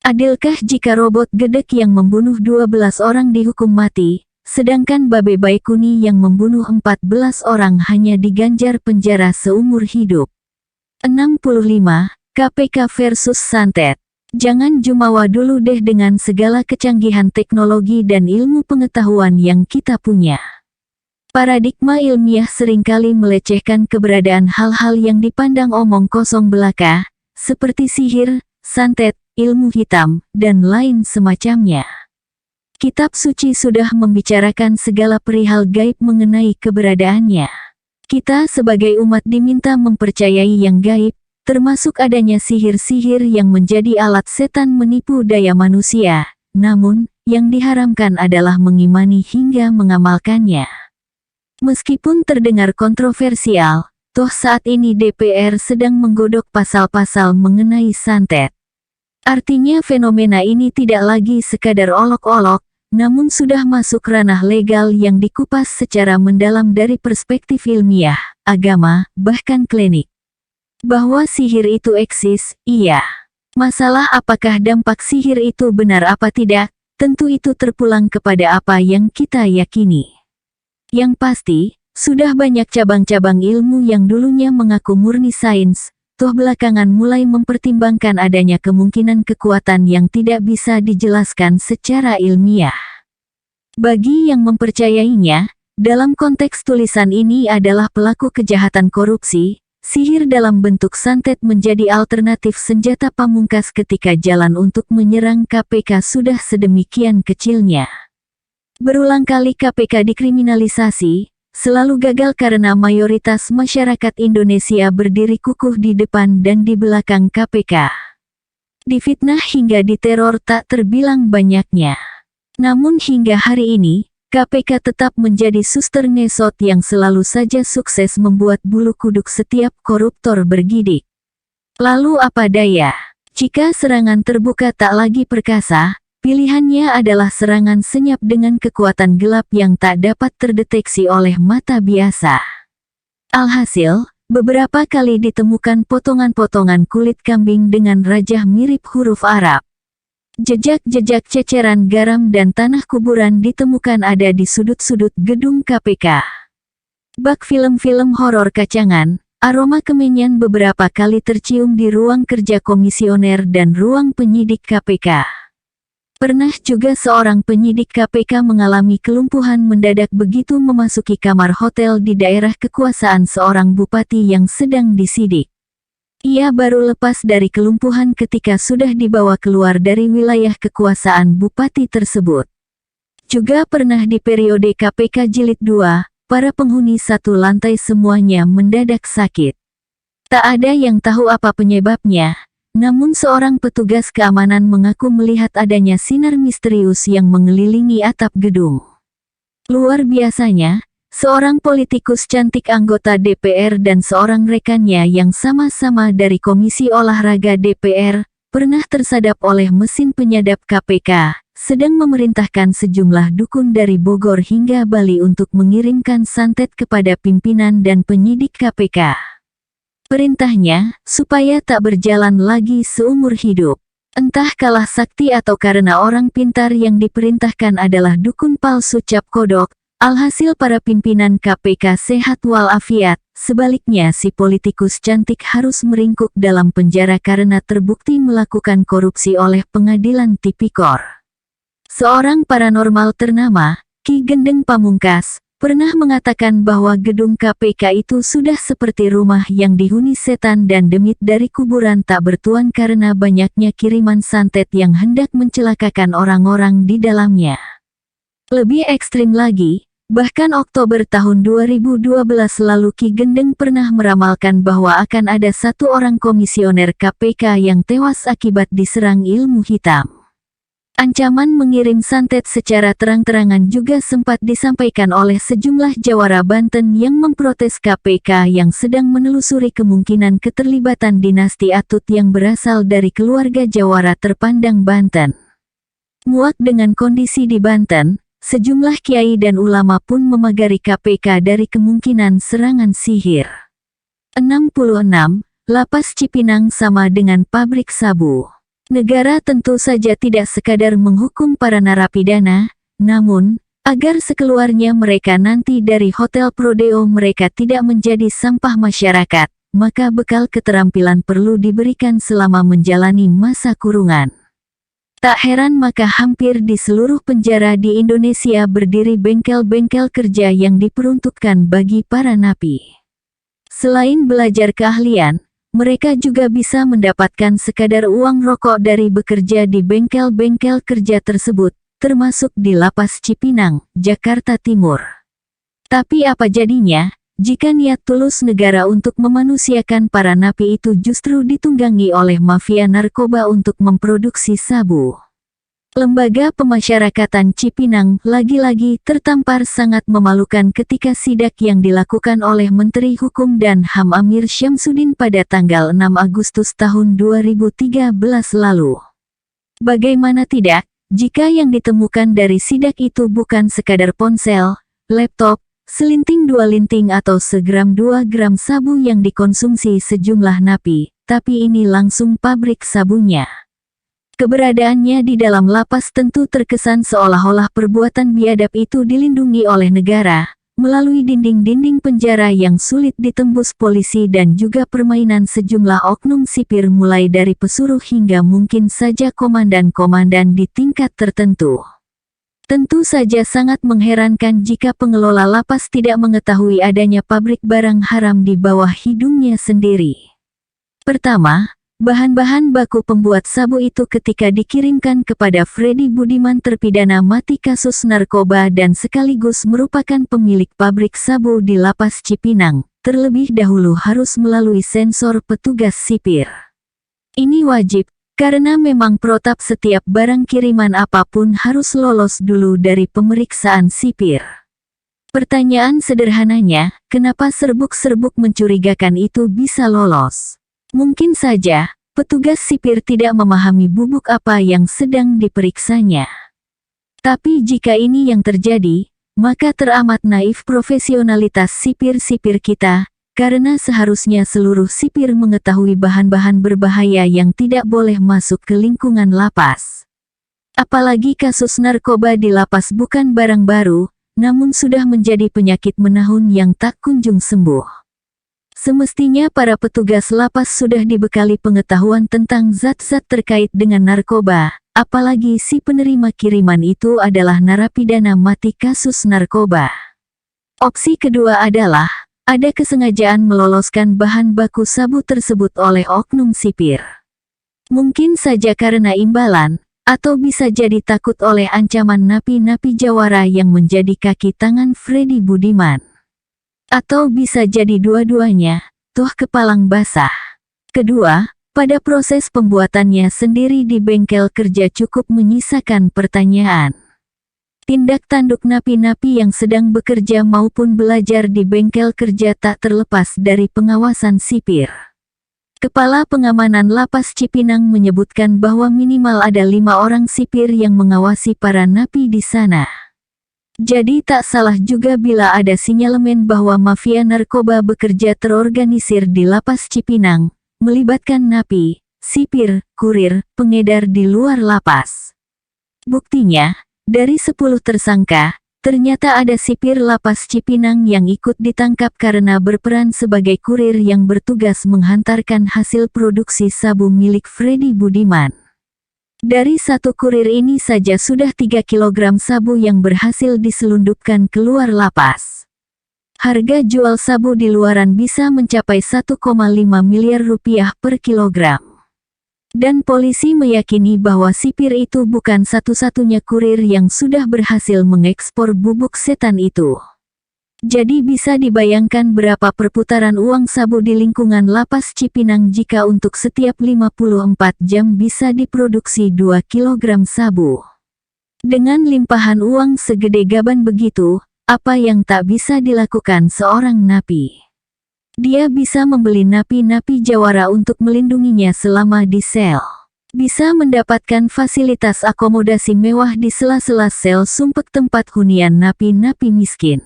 Adilkah jika Robot Gedek yang membunuh 12 orang dihukum mati, sedangkan Babe Baikuni yang membunuh 14 orang hanya diganjar penjara seumur hidup. 65. KPK versus Santet. Jangan jumawa dulu deh dengan segala kecanggihan teknologi dan ilmu pengetahuan yang kita punya. Paradigma ilmiah seringkali melecehkan keberadaan hal-hal yang dipandang omong kosong belaka, seperti sihir, santet, ilmu hitam, dan lain semacamnya. Kitab suci sudah membicarakan segala perihal gaib mengenai keberadaannya. Kita sebagai umat diminta mempercayai yang gaib, termasuk adanya sihir-sihir yang menjadi alat setan menipu daya manusia, namun, yang diharamkan adalah mengimani hingga mengamalkannya. Meskipun terdengar kontroversial, toh saat ini DPR sedang menggodok pasal-pasal mengenai santet. Artinya fenomena ini tidak lagi sekadar olok-olok, namun sudah masuk ranah legal yang dikupas secara mendalam dari perspektif ilmiah, agama, bahkan klinik. Bahwa sihir itu eksis, iya. Masalah apakah dampak sihir itu benar apa tidak, tentu itu terpulang kepada apa yang kita yakini. Yang pasti, sudah banyak cabang-cabang ilmu yang dulunya mengaku murni sains, toh belakangan mulai mempertimbangkan adanya kemungkinan kekuatan yang tidak bisa dijelaskan secara ilmiah. Bagi yang mempercayainya, dalam konteks tulisan ini adalah pelaku kejahatan korupsi, sihir dalam bentuk santet menjadi alternatif senjata pamungkas ketika jalan untuk menyerang KPK sudah sedemikian kecilnya. Berulang kali KPK dikriminalisasi, selalu gagal karena mayoritas masyarakat Indonesia berdiri kukuh di depan dan di belakang KPK. Difitnah hingga diteror tak terbilang banyaknya. Namun hingga hari ini, KPK tetap menjadi suster ngesot yang selalu saja sukses membuat bulu kuduk setiap koruptor bergidik. Lalu apa daya? Jika serangan terbuka tak lagi perkasa, pilihannya adalah serangan senyap dengan kekuatan gelap yang tak dapat terdeteksi oleh mata biasa. Alhasil, beberapa kali ditemukan potongan-potongan kulit kambing dengan rajah mirip huruf Arab. Jejak-jejak ceceran garam dan tanah kuburan ditemukan ada di sudut-sudut gedung KPK. Bak film-film horor kacangan, aroma kemenyan beberapa kali tercium di ruang kerja komisioner dan ruang penyidik KPK. Pernah juga seorang penyidik KPK mengalami kelumpuhan mendadak begitu memasuki kamar hotel di daerah kekuasaan seorang bupati yang sedang disidik. Ia baru lepas dari kelumpuhan ketika sudah dibawa keluar dari wilayah kekuasaan bupati tersebut. Juga pernah di periode KPK Jilid 2, para penghuni satu lantai semuanya mendadak sakit. Tak ada yang tahu apa penyebabnya. Namun seorang petugas keamanan mengaku melihat adanya sinar misterius yang mengelilingi atap gedung. Luar biasanya, seorang politikus cantik anggota DPR dan seorang rekannya yang sama-sama dari Komisi Olahraga DPR, pernah tersadap oleh mesin penyadap KPK, sedang memerintahkan sejumlah dukun dari Bogor hingga Bali untuk mengirimkan santet kepada pimpinan dan penyidik KPK. Perintahnya, supaya tak berjalan lagi seumur hidup. Entah kalah sakti atau karena orang pintar yang diperintahkan adalah dukun palsu cap kodok, alhasil para pimpinan KPK sehat walafiat, sebaliknya si politikus cantik harus meringkuk dalam penjara karena terbukti melakukan korupsi oleh pengadilan tipikor. Seorang paranormal ternama, Ki Gendeng Pamungkas, pernah mengatakan bahwa gedung KPK itu sudah seperti rumah yang dihuni setan dan demit dari kuburan tak bertuan karena banyaknya kiriman santet yang hendak mencelakakan orang-orang di dalamnya. Lebih ekstrim lagi, bahkan Oktober tahun 2012 lalu Ki Gendeng pernah meramalkan bahwa akan ada satu orang komisioner KPK yang tewas akibat diserang ilmu hitam. Ancaman mengirim santet secara terang-terangan juga sempat disampaikan oleh sejumlah jawara Banten yang memprotes KPK yang sedang menelusuri kemungkinan keterlibatan dinasti Atut yang berasal dari keluarga jawara terpandang Banten. Muak dengan kondisi di Banten, sejumlah kiai dan ulama pun memagari KPK dari kemungkinan serangan sihir. 66. Lapas Cipinang sama dengan pabrik sabu. Negara tentu saja tidak sekadar menghukum para narapidana, namun, Agar sekeluarnya mereka nanti dari Hotel Prodeo mereka tidak menjadi sampah masyarakat, maka bekal keterampilan perlu diberikan selama menjalani masa kurungan. Tak heran maka hampir di seluruh penjara di Indonesia berdiri bengkel-bengkel kerja yang diperuntukkan bagi para napi. Selain belajar keahlian, mereka juga bisa mendapatkan sekadar uang rokok dari bekerja di bengkel-bengkel kerja tersebut, termasuk di Lapas Cipinang, Jakarta Timur. Tapi apa jadinya, jika niat tulus negara untuk memanusiakan para napi itu justru ditunggangi oleh mafia narkoba untuk memproduksi sabu? Lembaga Pemasyarakatan Cipinang lagi-lagi tertampar sangat memalukan ketika sidak yang dilakukan oleh Menteri Hukum dan HAM Amir Syamsuddin pada tanggal 6 Agustus tahun 2013 lalu. Bagaimana tidak, jika yang ditemukan dari sidak itu bukan sekadar ponsel, laptop, selinting 2 linting atau segram 2 gram sabu yang dikonsumsi sejumlah napi, tapi ini langsung pabrik sabunya. Keberadaannya di dalam lapas tentu terkesan seolah-olah perbuatan biadab itu dilindungi oleh negara, melalui dinding-dinding penjara yang sulit ditembus polisi dan juga permainan sejumlah oknum sipir mulai dari pesuruh hingga mungkin saja komandan-komandan di tingkat tertentu. Tentu saja sangat mengherankan jika pengelola lapas tidak mengetahui adanya pabrik barang haram di bawah hidungnya sendiri. Pertama, bahan-bahan baku pembuat sabu itu ketika dikirimkan kepada Freddy Budiman terpidana mati kasus narkoba dan sekaligus merupakan pemilik pabrik sabu di Lapas Cipinang, terlebih dahulu harus melalui sensor petugas sipir. Ini wajib, karena memang protap setiap barang kiriman apapun harus lolos dulu dari pemeriksaan sipir. Pertanyaan sederhananya, kenapa serbuk-serbuk mencurigakan itu bisa lolos? Mungkin saja, petugas sipir tidak memahami bubuk apa yang sedang diperiksanya. Tapi jika ini yang terjadi, maka teramat naif profesionalitas sipir-sipir kita, karena seharusnya seluruh sipir mengetahui bahan-bahan berbahaya yang tidak boleh masuk ke lingkungan lapas. Apalagi kasus narkoba di lapas bukan barang baru, namun sudah menjadi penyakit menahun yang tak kunjung sembuh. Semestinya para petugas lapas sudah dibekali pengetahuan tentang zat-zat terkait dengan narkoba, apalagi si penerima kiriman itu adalah narapidana mati kasus narkoba. Opsi kedua adalah, ada kesengajaan meloloskan bahan baku sabu tersebut oleh oknum sipir. Mungkin saja karena imbalan, atau bisa jadi takut oleh ancaman napi-napi jawara yang menjadi kaki tangan Freddy Budiman. Atau bisa jadi dua-duanya, toh kepalang basah. Kedua, pada proses pembuatannya sendiri di bengkel kerja cukup menyisakan pertanyaan. Tindak tanduk napi-napi yang sedang bekerja maupun belajar di bengkel kerja tak terlepas dari pengawasan sipir. Kepala Pengamanan Lapas Cipinang menyebutkan bahwa minimal ada 5 orang sipir yang mengawasi para napi di sana. Jadi tak salah juga bila ada sinyalemen bahwa mafia narkoba bekerja terorganisir di Lapas Cipinang, melibatkan napi, sipir, kurir, pengedar di luar lapas. Buktinya, dari 10 tersangka, ternyata ada sipir Lapas Cipinang yang ikut ditangkap karena berperan sebagai kurir yang bertugas menghantarkan hasil produksi sabu milik Freddy Budiman. Dari satu kurir ini saja sudah 3 kg sabu yang berhasil diselundupkan keluar lapas. Harga jual sabu di luaran bisa mencapai 1,5 miliar rupiah per kilogram. Dan polisi meyakini bahwa sipir itu bukan satu-satunya kurir yang sudah berhasil mengekspor bubuk setan itu. Jadi bisa dibayangkan berapa perputaran uang sabu di lingkungan Lapas Cipinang jika untuk setiap 54 jam bisa diproduksi 2 kg sabu. Dengan limpahan uang segede gaban begitu, apa yang tak bisa dilakukan seorang napi? Dia bisa membeli napi-napi jawara untuk melindunginya selama di sel. Bisa mendapatkan fasilitas akomodasi mewah di sela-sela sel sumpek tempat hunian napi-napi miskin.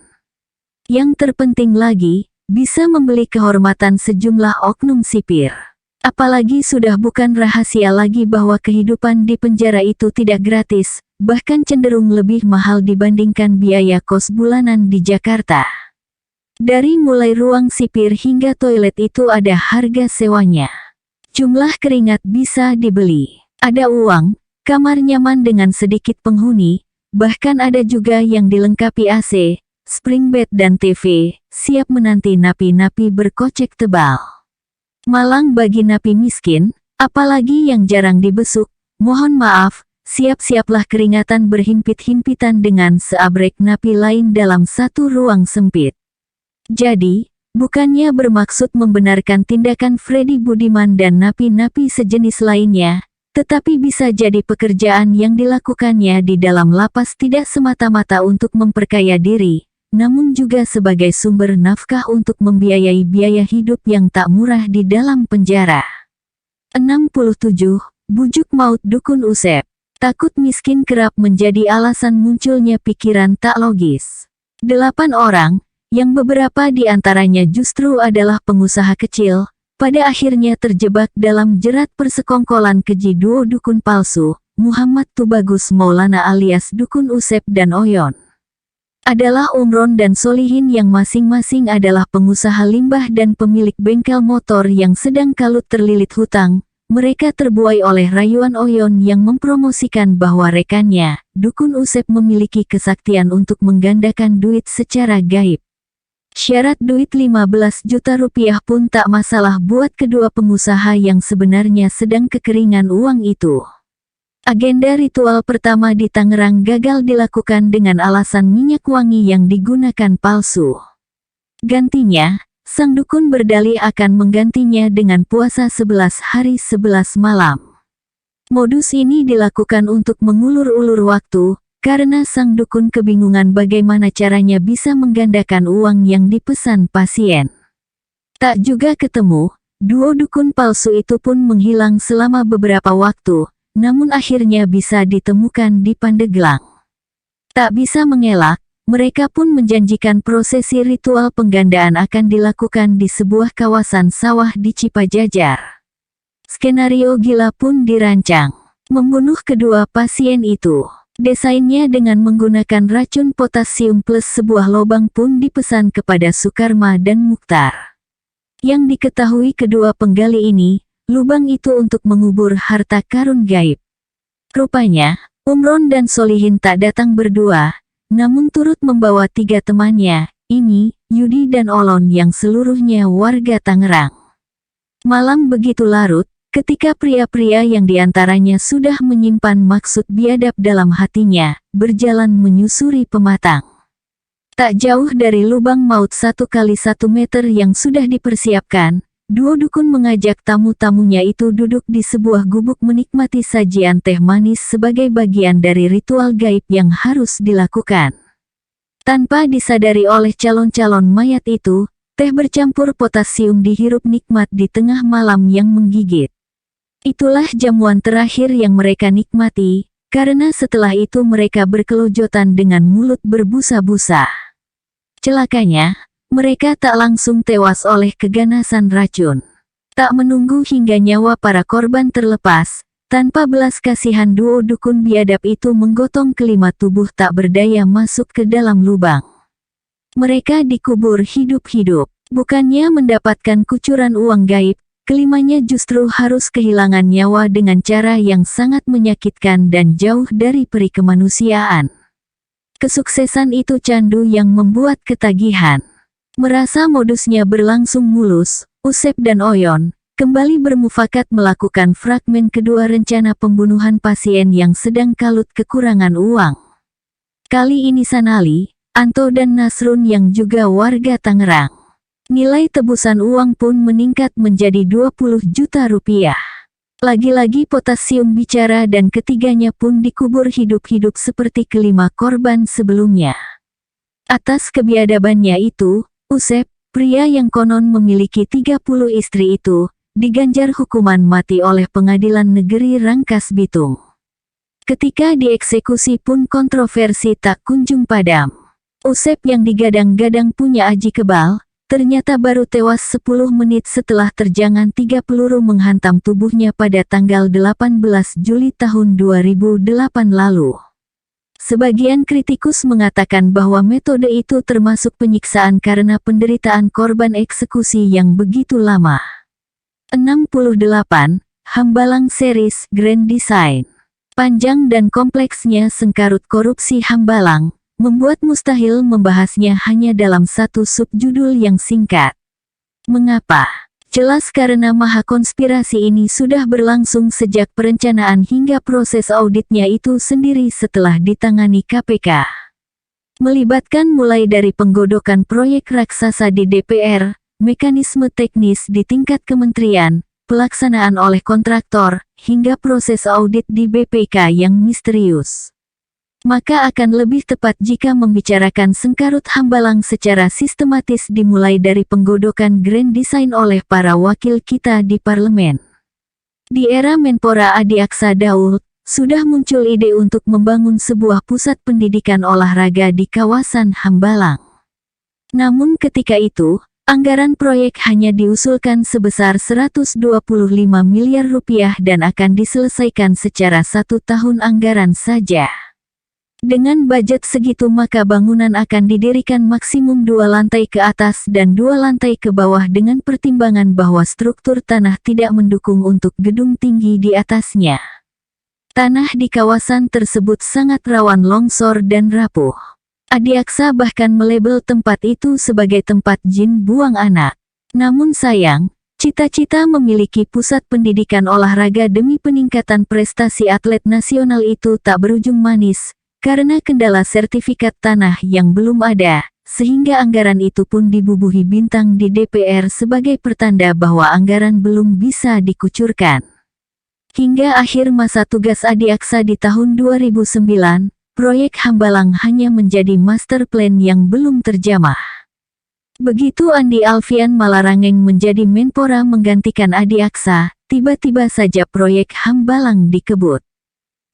Yang terpenting lagi, bisa membeli kehormatan sejumlah oknum sipir. Apalagi sudah bukan rahasia lagi bahwa kehidupan di penjara itu tidak gratis, bahkan cenderung lebih mahal dibandingkan biaya kos bulanan di Jakarta. Dari mulai ruang sipir hingga toilet itu ada harga sewanya. Jumlah keringat bisa dibeli. Ada uang, kamar nyaman dengan sedikit penghuni, bahkan ada juga yang dilengkapi AC, spring bed dan TV, siap menanti napi-napi berkocek tebal. Malang bagi napi miskin, apalagi yang jarang dibesuk, mohon maaf, siap-siaplah keringatan berhimpit-himpitan dengan seabrek napi lain dalam satu ruang sempit. Jadi, bukannya bermaksud membenarkan tindakan Freddy Budiman dan napi-napi sejenis lainnya, tetapi bisa jadi pekerjaan yang dilakukannya di dalam lapas tidak semata-mata untuk memperkaya diri, namun juga sebagai sumber nafkah untuk membiayai biaya hidup yang tak murah di dalam penjara. 67. Bujuk maut dukun Usep. Takut miskin kerap menjadi alasan munculnya pikiran tak logis. 8 orang, yang beberapa di antaranya justru adalah pengusaha kecil, pada akhirnya terjebak dalam jerat persekongkolan keji duo dukun palsu, Muhammad Tubagus Maulana alias Dukun Usep dan Oyon. Adalah Umron dan Solihin yang masing-masing adalah pengusaha limbah dan pemilik bengkel motor yang sedang kalut terlilit hutang. Mereka terbuai oleh rayuan Oyon yang mempromosikan bahwa rekannya, Dukun Usep memiliki kesaktian untuk menggandakan duit secara gaib. Syarat duit 15 juta rupiah pun tak masalah buat kedua pengusaha yang sebenarnya sedang kekeringan uang itu. Agenda ritual pertama di Tangerang gagal dilakukan dengan alasan minyak wangi yang digunakan palsu. Gantinya, sang dukun berdalih akan menggantinya dengan puasa 11 hari 11 malam. Modus ini dilakukan untuk mengulur-ulur waktu, karena sang dukun kebingungan bagaimana caranya bisa menggandakan uang yang dipesan pasien. Tak juga ketemu, duo dukun palsu itu pun menghilang selama beberapa waktu, namun akhirnya bisa ditemukan di Pandeglang. Tak bisa mengelak, mereka pun menjanjikan prosesi ritual penggandaan akan dilakukan di sebuah kawasan sawah di Cipajajar. Skenario gila pun dirancang. Membunuh kedua pasien itu. Desainnya dengan menggunakan racun potasium plus sebuah lubang pun dipesan kepada Sukarma dan Mukhtar. Yang diketahui kedua penggali ini, lubang itu untuk mengubur harta karun gaib. Rupanya, Umron dan Solihin tak datang berdua, namun turut membawa 3 temannya, ini, Yudi dan Olon yang seluruhnya warga Tangerang. Malam begitu larut, ketika pria-pria yang diantaranya sudah menyimpan maksud biadab dalam hatinya, berjalan menyusuri pematang. Tak jauh dari lubang maut 1 kali 1 meter yang sudah dipersiapkan, duo dukun mengajak tamu-tamunya itu duduk di sebuah gubuk menikmati sajian teh manis sebagai bagian dari ritual gaib yang harus dilakukan. Tanpa disadari oleh calon-calon mayat itu, teh bercampur potasium dihirup nikmat di tengah malam yang menggigit. Itulah jamuan terakhir yang mereka nikmati, karena setelah itu mereka berkelojotan dengan mulut berbusa-busa. Celakanya, mereka tak langsung tewas oleh keganasan racun. Tak menunggu hingga nyawa para korban terlepas, tanpa belas kasihan duo dukun biadab itu menggotong kelima tubuh tak berdaya masuk ke dalam lubang. Mereka dikubur hidup-hidup. Bukannya mendapatkan kucuran uang gaib, kelimanya justru harus kehilangan nyawa dengan cara yang sangat menyakitkan dan jauh dari peri kemanusiaan. Kesuksesan itu candu yang membuat ketagihan. Merasa modusnya berlangsung mulus, Usep dan Oyon kembali bermufakat melakukan fragmen kedua rencana pembunuhan pasien yang sedang kalut kekurangan uang. Kali ini Sanali, Anto dan Nasrun yang juga warga Tangerang. Nilai tebusan uang pun meningkat menjadi 20 juta rupiah. Lagi-lagi potasium bicara dan ketiganya pun dikubur hidup-hidup seperti kelima korban sebelumnya. Atas kebiadabannya itu, Usep, pria yang konon memiliki 30 istri itu, diganjar hukuman mati oleh Pengadilan Negeri Rangkas Bitung. Ketika dieksekusi pun kontroversi tak kunjung padam. Usep yang digadang-gadang punya aji kebal, ternyata baru tewas 10 menit setelah terjangan 3 peluru menghantam tubuhnya pada tanggal 18 Juli tahun 2008 lalu. Sebagian kritikus mengatakan bahwa metode itu termasuk penyiksaan karena penderitaan korban eksekusi yang begitu lama. 68. Hambalang Series Grand Design. Panjang dan kompleksnya sengkarut korupsi Hambalang membuat mustahil membahasnya hanya dalam satu subjudul yang singkat. Mengapa? Jelas karena maha konspirasi ini sudah berlangsung sejak perencanaan hingga proses auditnya itu sendiri setelah ditangani KPK. Melibatkan mulai dari penggodokan proyek raksasa di DPR, mekanisme teknis di tingkat kementerian, pelaksanaan oleh kontraktor, hingga proses audit di BPK yang misterius. Maka akan lebih tepat jika membicarakan sengkarut Hambalang secara sistematis dimulai dari penggodokan Grand Design oleh para wakil kita di parlemen. Di era Menpora Adiaksa Daud, sudah muncul ide untuk membangun sebuah pusat pendidikan olahraga di kawasan Hambalang. Namun ketika itu, anggaran proyek hanya diusulkan sebesar 125 miliar rupiah dan akan diselesaikan secara 1 tahun anggaran saja. Dengan budget segitu maka bangunan akan didirikan maksimum 2 lantai ke atas dan 2 lantai ke bawah dengan pertimbangan bahwa struktur tanah tidak mendukung untuk gedung tinggi di atasnya. Tanah di kawasan tersebut sangat rawan longsor dan rapuh. Adiaksa bahkan melabel tempat itu sebagai tempat jin buang anak. Namun sayang, cita-cita memiliki pusat pendidikan olahraga demi peningkatan prestasi atlet nasional itu tak berujung manis, karena kendala sertifikat tanah yang belum ada, sehingga anggaran itu pun dibubuhi bintang di DPR sebagai pertanda bahwa anggaran belum bisa dikucurkan. Hingga akhir masa tugas Adiaksa di tahun 2009, proyek Hambalang hanya menjadi master plan yang belum terjamah. Begitu Andi Alfian Malarangeng menjadi Menpora menggantikan Adiaksa, tiba-tiba saja proyek Hambalang dikebut.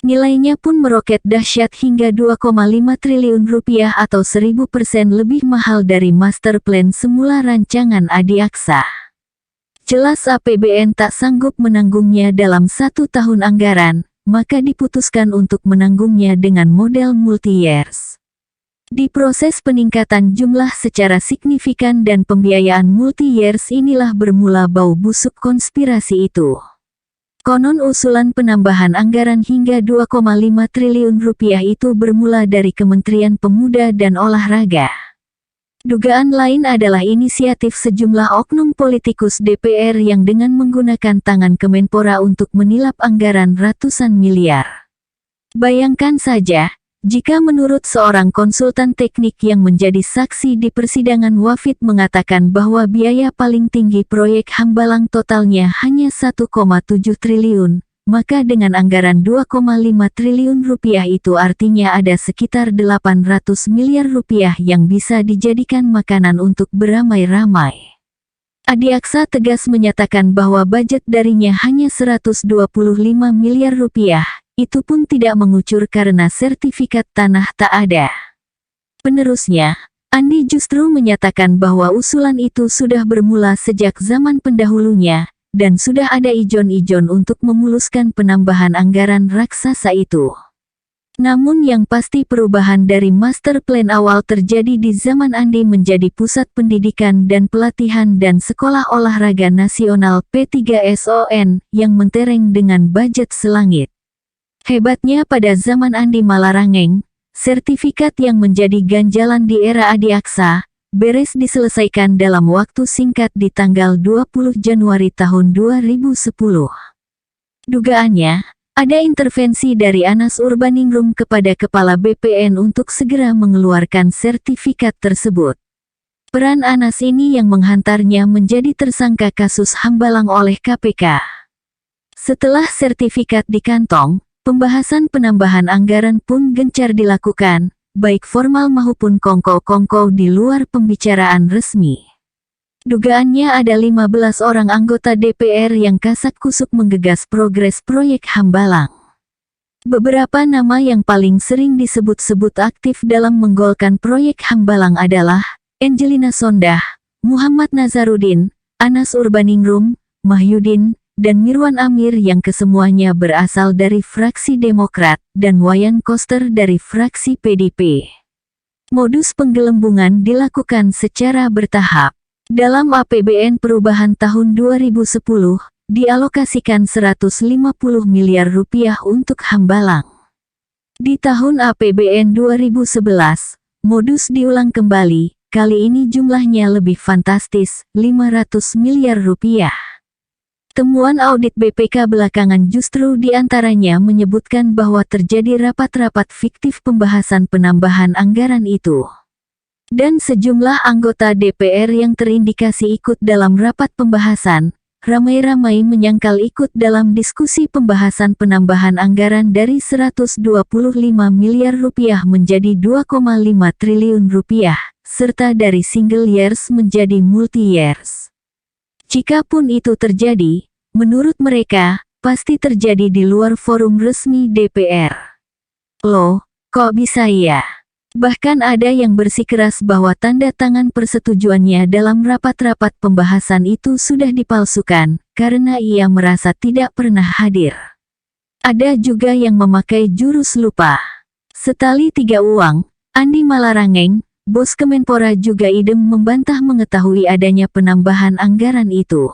Nilainya pun meroket dahsyat hingga 2,5 triliun rupiah atau 1000% lebih mahal dari master plan semula rancangan Adiaksa. Jelas APBN tak sanggup menanggungnya dalam 1 tahun anggaran, maka diputuskan untuk menanggungnya dengan model multi-years. Di proses peningkatan jumlah secara signifikan dan pembiayaan multi-years inilah bermula bau busuk konspirasi itu. Konon usulan penambahan anggaran hingga 2,5 triliun rupiah itu bermula dari Kementerian Pemuda dan Olahraga. Dugaan lain adalah inisiatif sejumlah oknum politikus DPR yang dengan menggunakan tangan Kemenpora untuk menilap anggaran ratusan miliar. Bayangkan saja, jika menurut seorang konsultan teknik yang menjadi saksi di persidangan Wafid mengatakan bahwa biaya paling tinggi proyek Hambalang totalnya hanya 1,7 triliun, maka dengan anggaran 2,5 triliun rupiah itu artinya ada sekitar 800 miliar rupiah yang bisa dijadikan makanan untuk beramai-ramai. Adiaksa tegas menyatakan bahwa budget darinya hanya 125 miliar rupiah. Itu pun tidak mengucur karena sertifikat tanah tak ada. Penerusnya, Andi justru menyatakan bahwa usulan itu sudah bermula sejak zaman pendahulunya, dan sudah ada ijon-ijon untuk memuluskan penambahan anggaran raksasa itu. Namun yang pasti perubahan dari master plan awal terjadi di zaman Andi menjadi Pusat Pendidikan dan Pelatihan dan Sekolah Olahraga Nasional P3SON yang mentereng dengan budget selangit. Hebatnya pada zaman Andi Malarangeng, sertifikat yang menjadi ganjalan di era Adiaksa, beres diselesaikan dalam waktu singkat di tanggal 20 Januari tahun 2010. Dugaannya, ada intervensi dari Anas Urbaningrum kepada Kepala BPN untuk segera mengeluarkan sertifikat tersebut. Peran Anas ini yang menghantarnya menjadi tersangka kasus Hambalang oleh KPK. Setelah sertifikat dikantong, pembahasan penambahan anggaran pun gencar dilakukan, baik formal maupun kongko-kongko di luar pembicaraan resmi. Dugaannya ada 15 orang anggota DPR yang kasak-kusuk menggegas progres proyek Hambalang. Beberapa nama yang paling sering disebut-sebut aktif dalam menggolkan proyek Hambalang adalah Angelina Sondah, Muhammad Nazarudin, Anas Urbaningrum, Mahyudin, dan Mirwan Amir yang kesemuanya berasal dari fraksi Demokrat, dan Wayan Koster dari fraksi PDP. Modus penggelembungan dilakukan secara bertahap. Dalam APBN perubahan tahun 2010, dialokasikan 150 miliar rupiah untuk Hambalang. Di tahun APBN 2011, modus diulang kembali, kali ini jumlahnya lebih fantastis, 500 miliar rupiah. Temuan audit BPK belakangan justru diantaranya menyebutkan bahwa terjadi rapat-rapat fiktif pembahasan penambahan anggaran itu. Dan sejumlah anggota DPR yang terindikasi ikut dalam rapat pembahasan, ramai-ramai menyangkal ikut dalam diskusi pembahasan penambahan anggaran dari 125 miliar rupiah menjadi 2,5 triliun rupiah, serta dari single years menjadi multi years. Jikapun itu terjadi, menurut mereka, pasti terjadi di luar forum resmi DPR. Loh, kok bisa ya? Bahkan ada yang bersikeras bahwa tanda tangan persetujuannya dalam rapat-rapat pembahasan itu sudah dipalsukan, karena ia merasa tidak pernah hadir. Ada juga yang memakai jurus lupa. Setali tiga uang, Andi Malarangeng, bos Kemenpora juga idem membantah mengetahui adanya penambahan anggaran itu.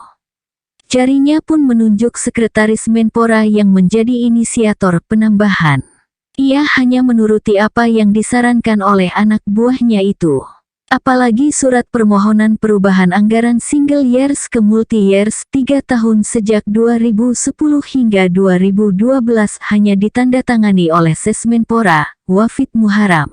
Jarinya pun menunjuk Sekretaris Menpora yang menjadi inisiator penambahan. Ia hanya menuruti apa yang disarankan oleh anak buahnya itu. Apalagi surat permohonan perubahan anggaran single years ke multi years 3 tahun sejak 2010 hingga 2012 hanya ditandatangani oleh Sesmenpora, Wafid Muharam.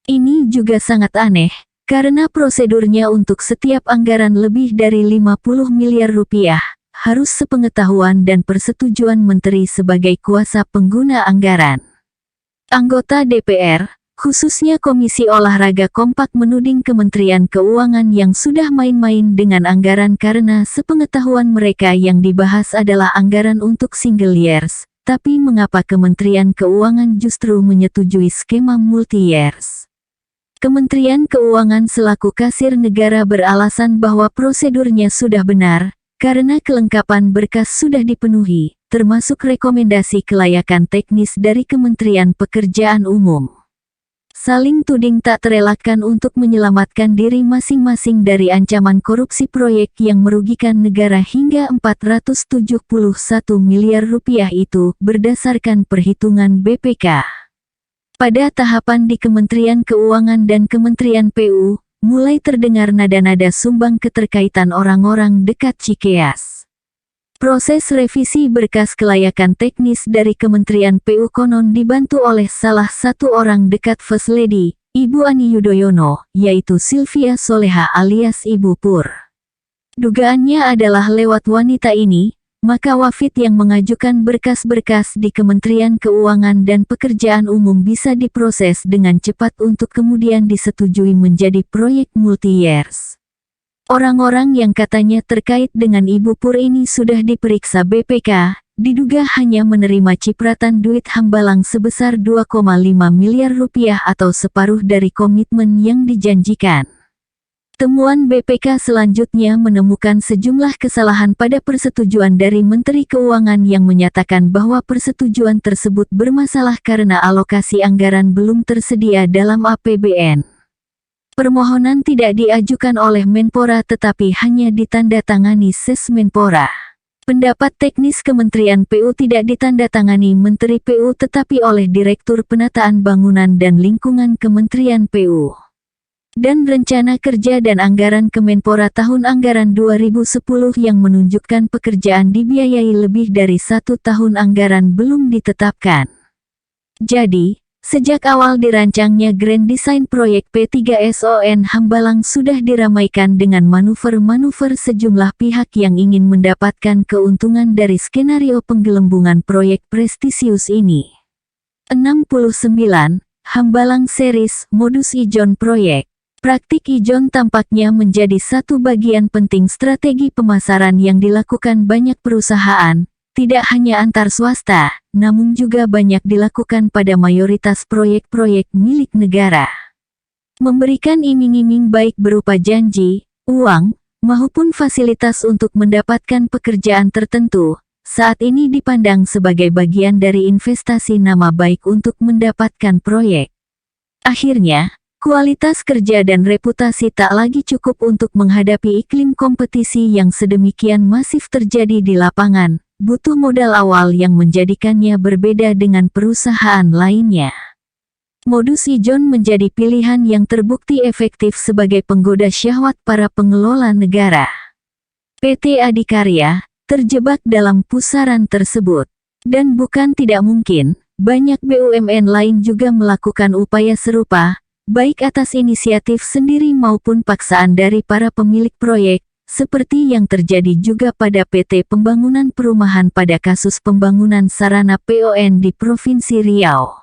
Ini juga sangat aneh, karena prosedurnya untuk setiap anggaran lebih dari 50 miliar rupiah, harus sepengetahuan dan persetujuan menteri sebagai kuasa pengguna anggaran. Anggota DPR, khususnya Komisi Olahraga kompak menuding Kementerian Keuangan yang sudah main-main dengan anggaran karena sepengetahuan mereka yang dibahas adalah anggaran untuk single years, tapi mengapa Kementerian Keuangan justru menyetujui skema multi-years? Kementerian Keuangan selaku kasir negara beralasan bahwa prosedurnya sudah benar, karena kelengkapan berkas sudah dipenuhi, termasuk rekomendasi kelayakan teknis dari Kementerian Pekerjaan Umum. Saling tuding tak terelakkan untuk menyelamatkan diri masing-masing dari ancaman korupsi proyek yang merugikan negara hingga 471 miliar rupiah itu, berdasarkan perhitungan BPK. Pada tahapan di Kementerian Keuangan dan Kementerian PU, mulai terdengar nada-nada sumbang keterkaitan orang-orang dekat Cikeas. Proses revisi berkas kelayakan teknis dari Kementerian PU konon dibantu oleh salah satu orang dekat First Lady, Ibu Ani Yudhoyono, yaitu Sylvia Soleha alias Ibu Pur. Dugaannya adalah lewat wanita ini, maka Wafid yang mengajukan berkas-berkas di Kementerian Keuangan dan Pekerjaan Umum bisa diproses dengan cepat untuk kemudian disetujui menjadi proyek multi-years. Orang-orang yang katanya terkait dengan Ibu Pur ini sudah diperiksa BPK, diduga hanya menerima cipratan duit Hambalang sebesar 2,5 miliar rupiah atau separuh dari komitmen yang dijanjikan. Temuan BPK selanjutnya menemukan sejumlah kesalahan pada persetujuan dari Menteri Keuangan yang menyatakan bahwa persetujuan tersebut bermasalah karena alokasi anggaran belum tersedia dalam APBN. Permohonan tidak diajukan oleh Menpora tetapi hanya ditandatangani Sesmenpora. Pendapat teknis Kementerian PU tidak ditandatangani Menteri PU tetapi oleh Direktur Penataan Bangunan dan Lingkungan Kementerian PU. Dan Rencana Kerja dan Anggaran Kemenpora tahun anggaran 2010 yang menunjukkan pekerjaan dibiayai lebih dari 1 tahun anggaran belum ditetapkan. Jadi, sejak awal dirancangnya Grand Design Proyek P3SON Hambalang sudah diramaikan dengan manuver-manuver sejumlah pihak yang ingin mendapatkan keuntungan dari skenario penggelembungan proyek prestisius ini. 69. Hambalang Series Modus Ijon Proyek. Praktik ijon tampaknya menjadi satu bagian penting strategi pemasaran yang dilakukan banyak perusahaan, tidak hanya antar swasta, namun juga banyak dilakukan pada mayoritas proyek-proyek milik negara. Memberikan iming-iming baik berupa janji, uang, maupun fasilitas untuk mendapatkan pekerjaan tertentu, saat ini dipandang sebagai bagian dari investasi nama baik untuk mendapatkan proyek. Akhirnya, kualitas kerja dan reputasi tak lagi cukup untuk menghadapi iklim kompetisi yang sedemikian masif terjadi di lapangan, butuh modal awal yang menjadikannya berbeda dengan perusahaan lainnya. Modus ijon menjadi pilihan yang terbukti efektif sebagai penggoda syahwat para pengelola negara. PT Adikarya terjebak dalam pusaran tersebut. Dan bukan tidak mungkin, banyak BUMN lain juga melakukan upaya serupa, baik atas inisiatif sendiri maupun paksaan dari para pemilik proyek, seperti yang terjadi juga pada PT Pembangunan Perumahan pada kasus pembangunan sarana PON di Provinsi Riau.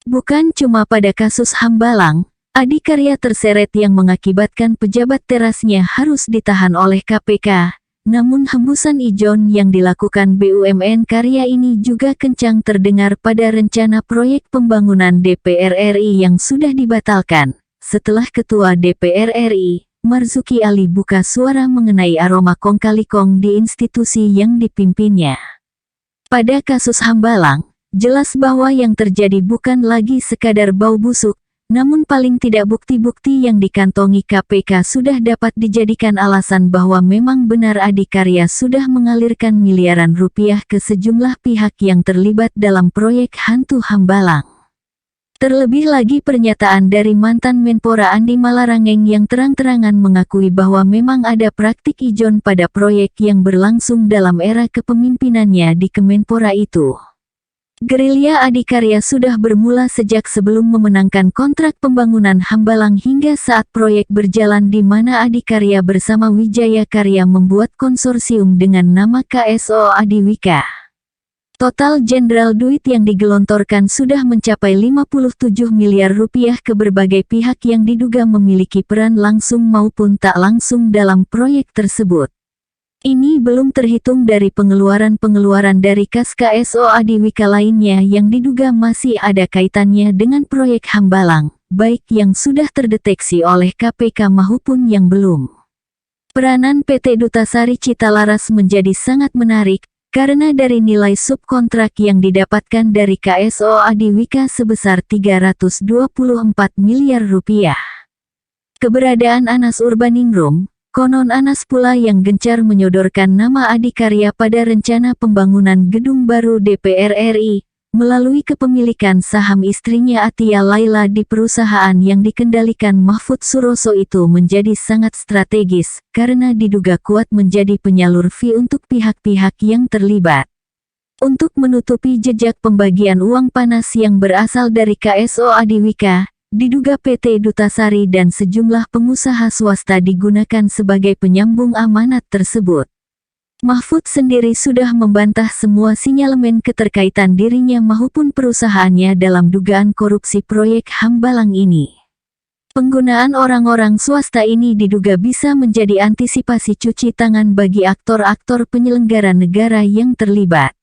Bukan cuma pada kasus Hambalang, Adikarya terseret yang mengakibatkan pejabat terasnya harus ditahan oleh KPK, namun hembusan ijon yang dilakukan BUMN karya ini juga kencang terdengar pada rencana proyek pembangunan DPR RI yang sudah dibatalkan, setelah Ketua DPR RI, Marzuki Ali buka suara mengenai aroma kong kali kong di institusi yang dipimpinnya. Pada kasus Hambalang, jelas bahwa yang terjadi bukan lagi sekadar bau busuk, namun paling tidak bukti-bukti yang dikantongi KPK sudah dapat dijadikan alasan bahwa memang benar Adikarya sudah mengalirkan miliaran rupiah ke sejumlah pihak yang terlibat dalam proyek hantu Hambalang. Terlebih lagi pernyataan dari mantan Menpora Andi Malarangeng yang terang-terangan mengakui bahwa memang ada praktik ijon pada proyek yang berlangsung dalam era kepemimpinannya di Kemenpora itu. Gerilya Adikarya sudah bermula sejak sebelum memenangkan kontrak pembangunan Hambalang hingga saat proyek berjalan di mana Adikarya bersama Wijaya Karya membuat konsorsium dengan nama KSO Adiwika. Total general duit yang digelontorkan sudah mencapai 57 miliar rupiah ke berbagai pihak yang diduga memiliki peran langsung maupun tak langsung dalam proyek tersebut. Ini belum terhitung dari pengeluaran-pengeluaran dari kas KSO Adiwika lainnya yang diduga masih ada kaitannya dengan proyek Hambalang, baik yang sudah terdeteksi oleh KPK maupun yang belum. Peranan PT Dutasari Citalaras menjadi sangat menarik, karena dari nilai subkontrak yang didapatkan dari KSO Adiwika sebesar 324 miliar rupiah. Keberadaan Anas Urbaningrum, konon Anas pula yang gencar menyodorkan nama Adikarya pada rencana pembangunan gedung baru DPR RI, melalui kepemilikan saham istrinya Atia Laila di perusahaan yang dikendalikan Mahfud Suroso itu menjadi sangat strategis, karena diduga kuat menjadi penyalur fee untuk pihak-pihak yang terlibat. Untuk menutupi jejak pembagian uang panas yang berasal dari KSO Adiwika, diduga PT Dutasari dan sejumlah pengusaha swasta digunakan sebagai penyambung amanat tersebut. Mahfud sendiri sudah membantah semua sinyalemen keterkaitan dirinya maupun perusahaannya dalam dugaan korupsi proyek Hambalang ini. Penggunaan orang-orang swasta ini diduga bisa menjadi antisipasi cuci tangan bagi aktor-aktor penyelenggara negara yang terlibat.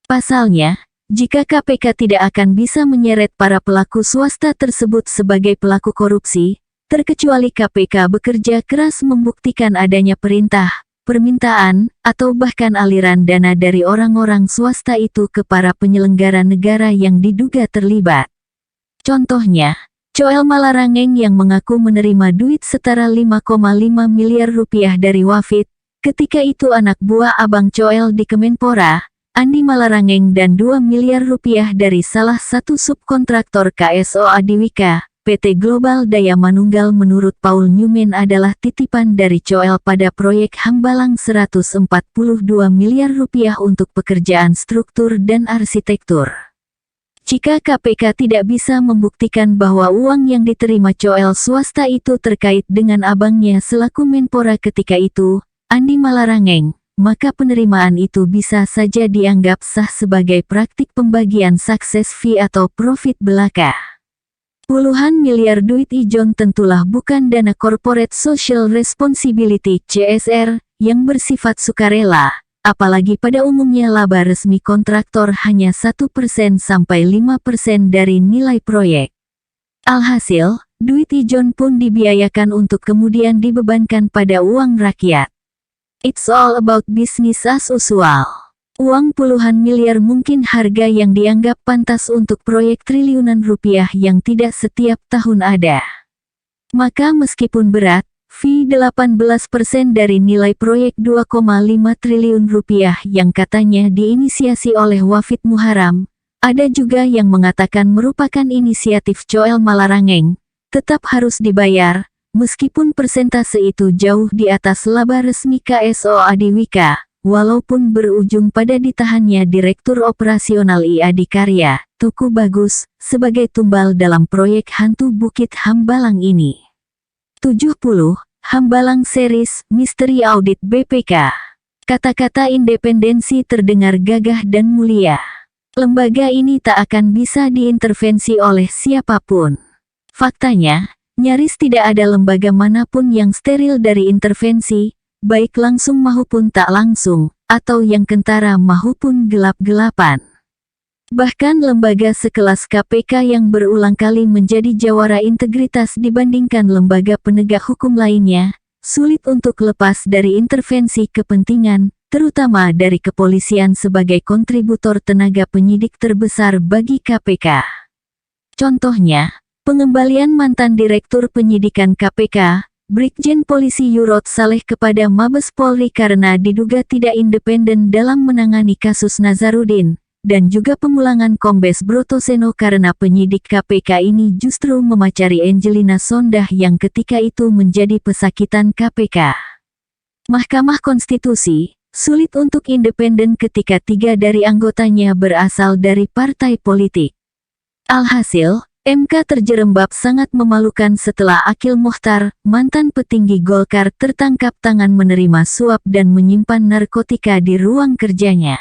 Pasalnya, jika KPK tidak akan bisa menyeret para pelaku swasta tersebut sebagai pelaku korupsi, terkecuali KPK bekerja keras membuktikan adanya perintah, permintaan, atau bahkan aliran dana dari orang-orang swasta itu ke para penyelenggara negara yang diduga terlibat. Contohnya, Coel Malarangeng yang mengaku menerima duit setara 5,5 miliar rupiah dari Wafid, ketika itu anak buah Abang Coel di Kemenpora, Andi Malarangeng dan 2 miliar rupiah dari salah satu subkontraktor KSO Adiwika, PT Global Daya Manunggal menurut Paul Newman adalah titipan dari Coel pada proyek Hambalang 142 miliar rupiah untuk pekerjaan struktur dan arsitektur. Jika KPK tidak bisa membuktikan bahwa uang yang diterima Coel swasta itu terkait dengan abangnya selaku Menpora ketika itu, Andi Malarangeng, maka penerimaan itu bisa saja dianggap sah sebagai praktik pembagian sukses fee atau profit belaka. Puluhan miliar duit ijon tentulah bukan dana Corporate Social Responsibility (CSR) yang bersifat sukarela, apalagi pada umumnya laba resmi kontraktor hanya 1% sampai 5% dari nilai proyek. Alhasil, duit ijon pun dibiayakan untuk kemudian dibebankan pada uang rakyat. It's all about business as usual. Uang puluhan miliar mungkin harga yang dianggap pantas untuk proyek triliunan rupiah yang tidak setiap tahun ada. Maka meskipun berat, fee 18% dari nilai proyek 2,5 triliun rupiah yang katanya diinisiasi oleh Wafid Muharram, ada juga yang mengatakan merupakan inisiatif Joel Malarangeng, tetap harus dibayar, meskipun persentase itu jauh di atas laba resmi KSO Adiwika, walaupun berujung pada ditahannya Direktur Operasional I Adikarya, Tuku Bagus, sebagai tumbal dalam proyek hantu Bukit Hambalang ini. 70. Hambalang Series, Misteri Audit BPK. Kata-kata independensi terdengar gagah dan mulia. Lembaga ini tak akan bisa diintervensi oleh siapapun. Faktanya, nyaris tidak ada lembaga manapun yang steril dari intervensi, baik langsung maupun tak langsung, atau yang kentara maupun gelap-gelapan. Bahkan lembaga sekelas KPK yang berulang kali menjadi jawara integritas dibandingkan lembaga penegak hukum lainnya, sulit untuk lepas dari intervensi kepentingan, terutama dari kepolisian sebagai kontributor tenaga penyidik terbesar bagi KPK. Contohnya, pengembalian mantan Direktur Penyidikan KPK, Brigjen Polisi Yurot Saleh kepada Mabes Polri karena diduga tidak independen dalam menangani kasus Nazarudin, dan juga pemulangan Kombes Brotoseno karena penyidik KPK ini justru memacari Angelina Sondah yang ketika itu menjadi pesakitan KPK. Mahkamah Konstitusi, sulit untuk independen ketika 3 dari anggotanya berasal dari partai politik. Alhasil, MK terjerembab sangat memalukan setelah Akil Mokhtar, mantan petinggi Golkar tertangkap tangan menerima suap dan menyimpan narkotika di ruang kerjanya.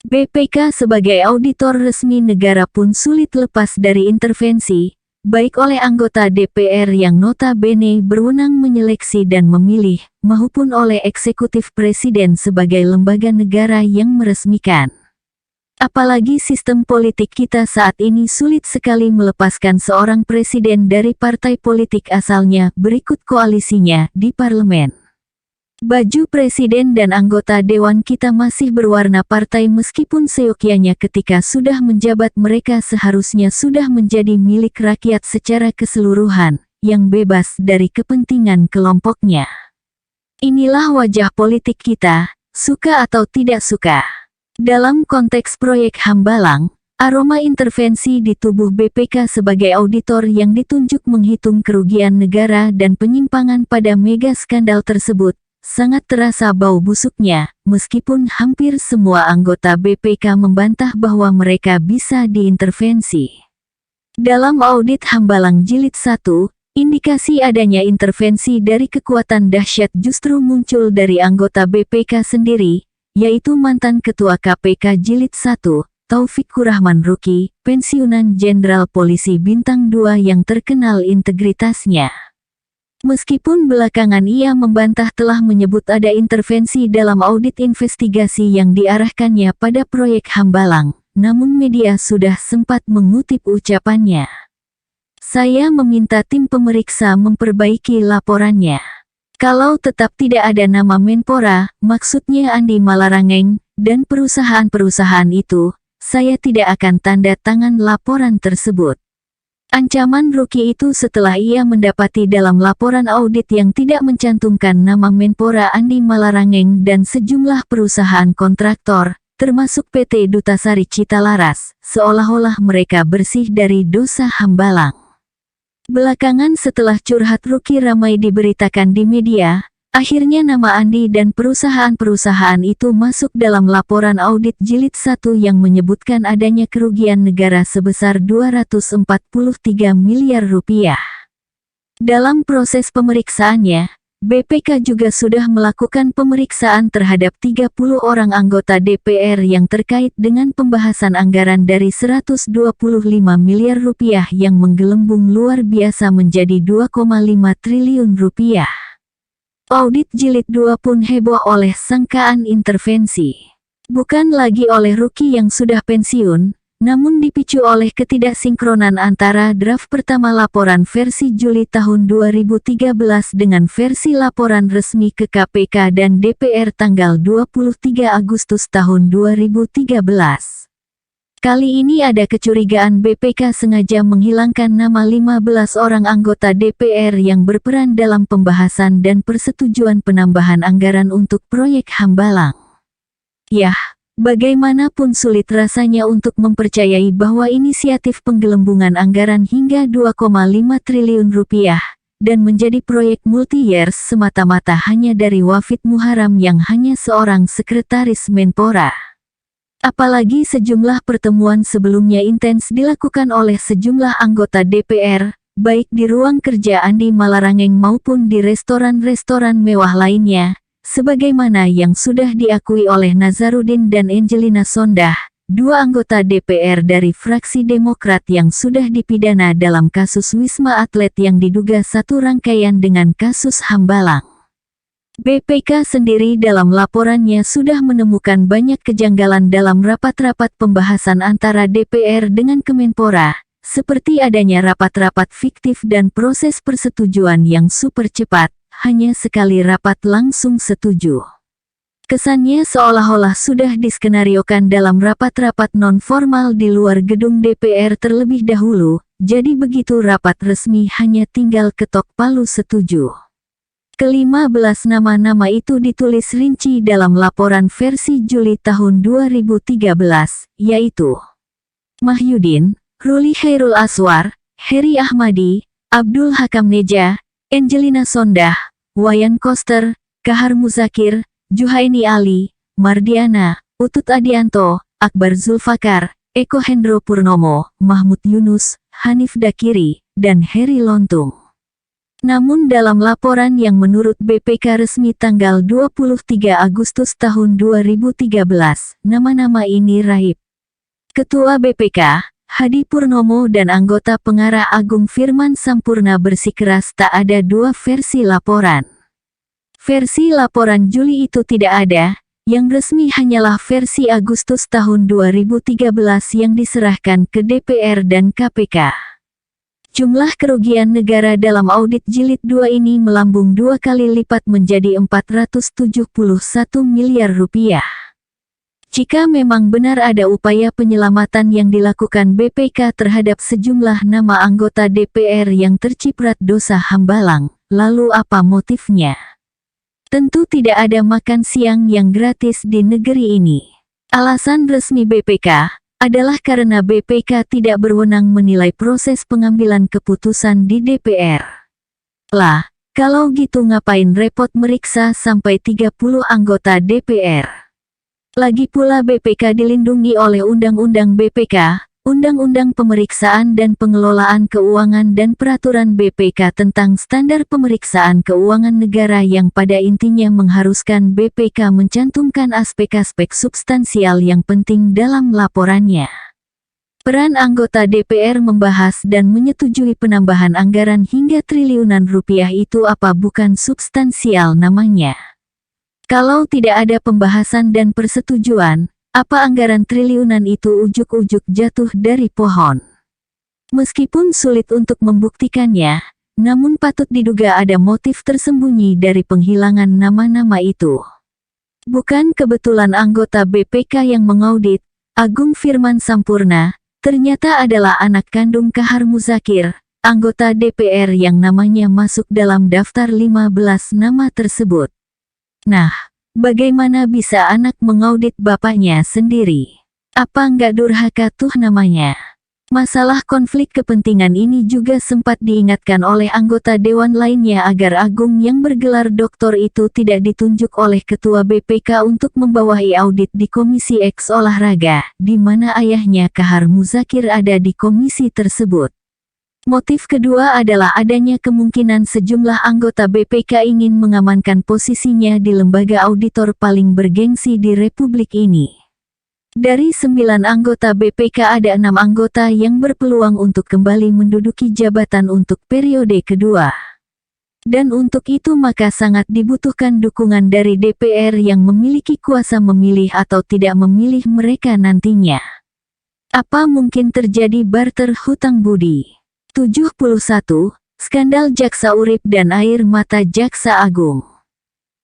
BPK sebagai auditor resmi negara pun sulit lepas dari intervensi, baik oleh anggota DPR yang notabene berwenang menyeleksi dan memilih, maupun oleh eksekutif presiden sebagai lembaga negara yang meresmikan. Apalagi sistem politik kita saat ini sulit sekali melepaskan seorang presiden dari partai politik asalnya berikut koalisinya di parlemen. Baju presiden dan anggota dewan kita masih berwarna partai meskipun seyogyanya ketika sudah menjabat mereka seharusnya sudah menjadi milik rakyat secara keseluruhan, yang bebas dari kepentingan kelompoknya. Inilah wajah politik kita, suka atau tidak suka. Dalam konteks proyek Hambalang, aroma intervensi di tubuh BPK sebagai auditor yang ditunjuk menghitung kerugian negara dan penyimpangan pada mega skandal tersebut, sangat terasa bau busuknya, meskipun hampir semua anggota BPK membantah bahwa mereka bisa diintervensi. Dalam audit Hambalang Jilid 1, indikasi adanya intervensi dari kekuatan dahsyat justru muncul dari anggota BPK sendiri, yaitu mantan Ketua KPK Jilid 1, Taufikur Rahman Ruki, pensiunan Jenderal Polisi Bintang 2 yang terkenal integritasnya. Meskipun belakangan ia membantah telah menyebut ada intervensi dalam audit investigasi yang diarahkannya pada proyek Hambalang, namun media sudah sempat mengutip ucapannya. Saya meminta tim pemeriksa memperbaiki laporannya. Kalau tetap tidak ada nama Menpora, maksudnya Andi Malarangeng, dan perusahaan-perusahaan itu, saya tidak akan tanda tangan laporan tersebut. Ancaman Ruki itu setelah ia mendapati dalam laporan audit yang tidak mencantumkan nama Menpora Andi Malarangeng dan sejumlah perusahaan kontraktor, termasuk PT Dutasari Citalaras, seolah-olah mereka bersih dari dosa Hambalang. Belakangan setelah curhat Ruki ramai diberitakan di media, akhirnya nama Andi dan perusahaan-perusahaan itu masuk dalam laporan audit Jilid 1 yang menyebutkan adanya kerugian negara sebesar 243 miliar rupiah. Dalam proses pemeriksaannya, BPK juga sudah melakukan pemeriksaan terhadap 30 orang anggota DPR yang terkait dengan pembahasan anggaran dari 125 miliar rupiah yang menggelembung luar biasa menjadi 2,5 triliun rupiah. Audit Jilid 2 pun heboh oleh sangkaan intervensi. Bukan lagi oleh Ruki yang sudah pensiun, Namun dipicu oleh ketidaksinkronan antara draft pertama laporan versi Juli tahun 2013 dengan versi laporan resmi ke KPK dan DPR tanggal 23 Agustus tahun 2013. Kali ini ada kecurigaan BPK sengaja menghilangkan nama 15 orang anggota DPR yang berperan dalam pembahasan dan persetujuan penambahan anggaran untuk proyek Hambalang. Yah, bagaimanapun sulit rasanya untuk mempercayai bahwa inisiatif penggelembungan anggaran hingga 2,5 triliun rupiah dan menjadi proyek multi-years semata-mata hanya dari Wafid Muharam yang hanya seorang sekretaris Menpora. Apalagi sejumlah pertemuan sebelumnya intens dilakukan oleh sejumlah anggota DPR, baik di ruang kerja Andi Malarangeng maupun di restoran-restoran mewah lainnya, sebagaimana yang sudah diakui oleh Nazarudin dan Angelina Sondah, dua anggota DPR dari fraksi Demokrat yang sudah dipidana dalam kasus Wisma Atlet yang diduga satu rangkaian dengan kasus Hambalang. BPK sendiri dalam laporannya sudah menemukan banyak kejanggalan dalam rapat-rapat pembahasan antara DPR dengan Kemenpora, seperti adanya rapat-rapat fiktif dan proses persetujuan yang super cepat, hanya sekali rapat langsung setuju. Kesannya seolah-olah sudah diskenariokan dalam rapat-rapat non-formal di luar gedung DPR terlebih dahulu, jadi begitu rapat resmi hanya tinggal ketok palu setuju. Ke-15 nama-nama itu ditulis rinci dalam laporan versi Juli tahun 2013, yaitu Mahyudin, Ruli Khairul Aswar, Heri Ahmadi, Abdul Hakam Neja, Angelina Sondah, Wayan Koster, Kahar Muzakir, Juhaini Ali, Mardiana, Utut Adianto, Akbar Zulfakar, Eko Hendro Purnomo, Mahmud Yunus, Hanif Dakiri, dan Heri Lontung. Namun dalam laporan yang menurut BPK resmi tanggal 23 Agustus tahun 2013, nama-nama ini raib. Ketua BPK, Hadi Purnomo dan anggota pengarah Agung Firman Sampurna bersikeras tak ada dua versi laporan. Versi laporan Juli itu tidak ada, yang resmi hanyalah versi Agustus tahun 2013 yang diserahkan ke DPR dan KPK. Jumlah kerugian negara dalam audit jilid 2 ini melambung 2 kali lipat menjadi 471 miliar rupiah. Jika memang benar ada upaya penyelamatan yang dilakukan BPK terhadap sejumlah nama anggota DPR yang terciprat dosa Hambalang, lalu apa motifnya? Tentu tidak ada makan siang yang gratis di negeri ini. Alasan resmi BPK adalah karena BPK tidak berwenang menilai proses pengambilan keputusan di DPR. Lah, kalau gitu ngapain repot meriksa sampai 30 anggota DPR? Lagi pula BPK dilindungi oleh Undang-Undang BPK, Undang-Undang Pemeriksaan dan Pengelolaan Keuangan dan Peraturan BPK tentang Standar Pemeriksaan Keuangan Negara yang pada intinya mengharuskan BPK mencantumkan aspek-aspek substansial yang penting dalam laporannya. Peran anggota DPR membahas dan menyetujui penambahan anggaran hingga triliunan rupiah itu apa bukan substansial namanya? Kalau tidak ada pembahasan dan persetujuan, apa anggaran triliunan itu ujuk-ujuk jatuh dari pohon? Meskipun sulit untuk membuktikannya, namun patut diduga ada motif tersembunyi dari penghilangan nama-nama itu. Bukan kebetulan anggota BPK yang mengaudit, Agung Firman Sampurna, ternyata adalah anak kandung Kahar Muzakir, anggota DPR yang namanya masuk dalam daftar 15 nama tersebut. Nah, bagaimana bisa anak mengaudit bapaknya sendiri? Apa nggak durhaka tuh namanya? Masalah konflik kepentingan ini juga sempat diingatkan oleh anggota dewan lainnya agar Agung yang bergelar doktor itu tidak ditunjuk oleh Ketua BPK untuk membawahi audit di Komisi X Olahraga, di mana ayahnya Kahar Muzakir ada di komisi tersebut. Motif kedua adalah adanya kemungkinan sejumlah anggota BPK ingin mengamankan posisinya di lembaga auditor paling bergengsi di Republik ini. Dari 9 anggota BPK ada 6 anggota yang berpeluang untuk kembali menduduki jabatan untuk periode kedua. Dan untuk itu maka sangat dibutuhkan dukungan dari DPR yang memiliki kuasa memilih atau tidak memilih mereka nantinya. Apa mungkin terjadi barter hutang budi? 71. Skandal Jaksa Urip dan air mata Jaksa Agung.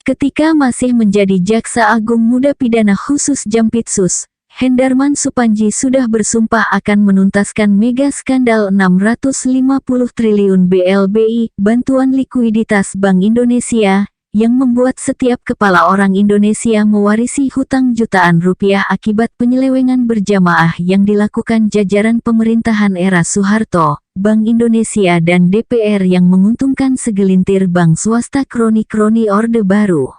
Ketika masih menjadi Jaksa Agung Muda Pidana Khusus Jampitsus, Hendarman Supandji sudah bersumpah akan menuntaskan mega skandal 650 triliun BLBI, bantuan likuiditas Bank Indonesia, yang membuat setiap kepala orang Indonesia mewarisi hutang jutaan rupiah akibat penyelewengan berjamaah yang dilakukan jajaran pemerintahan era Soeharto, Bank Indonesia dan DPR yang menguntungkan segelintir bank swasta kroni-kroni Orde Baru.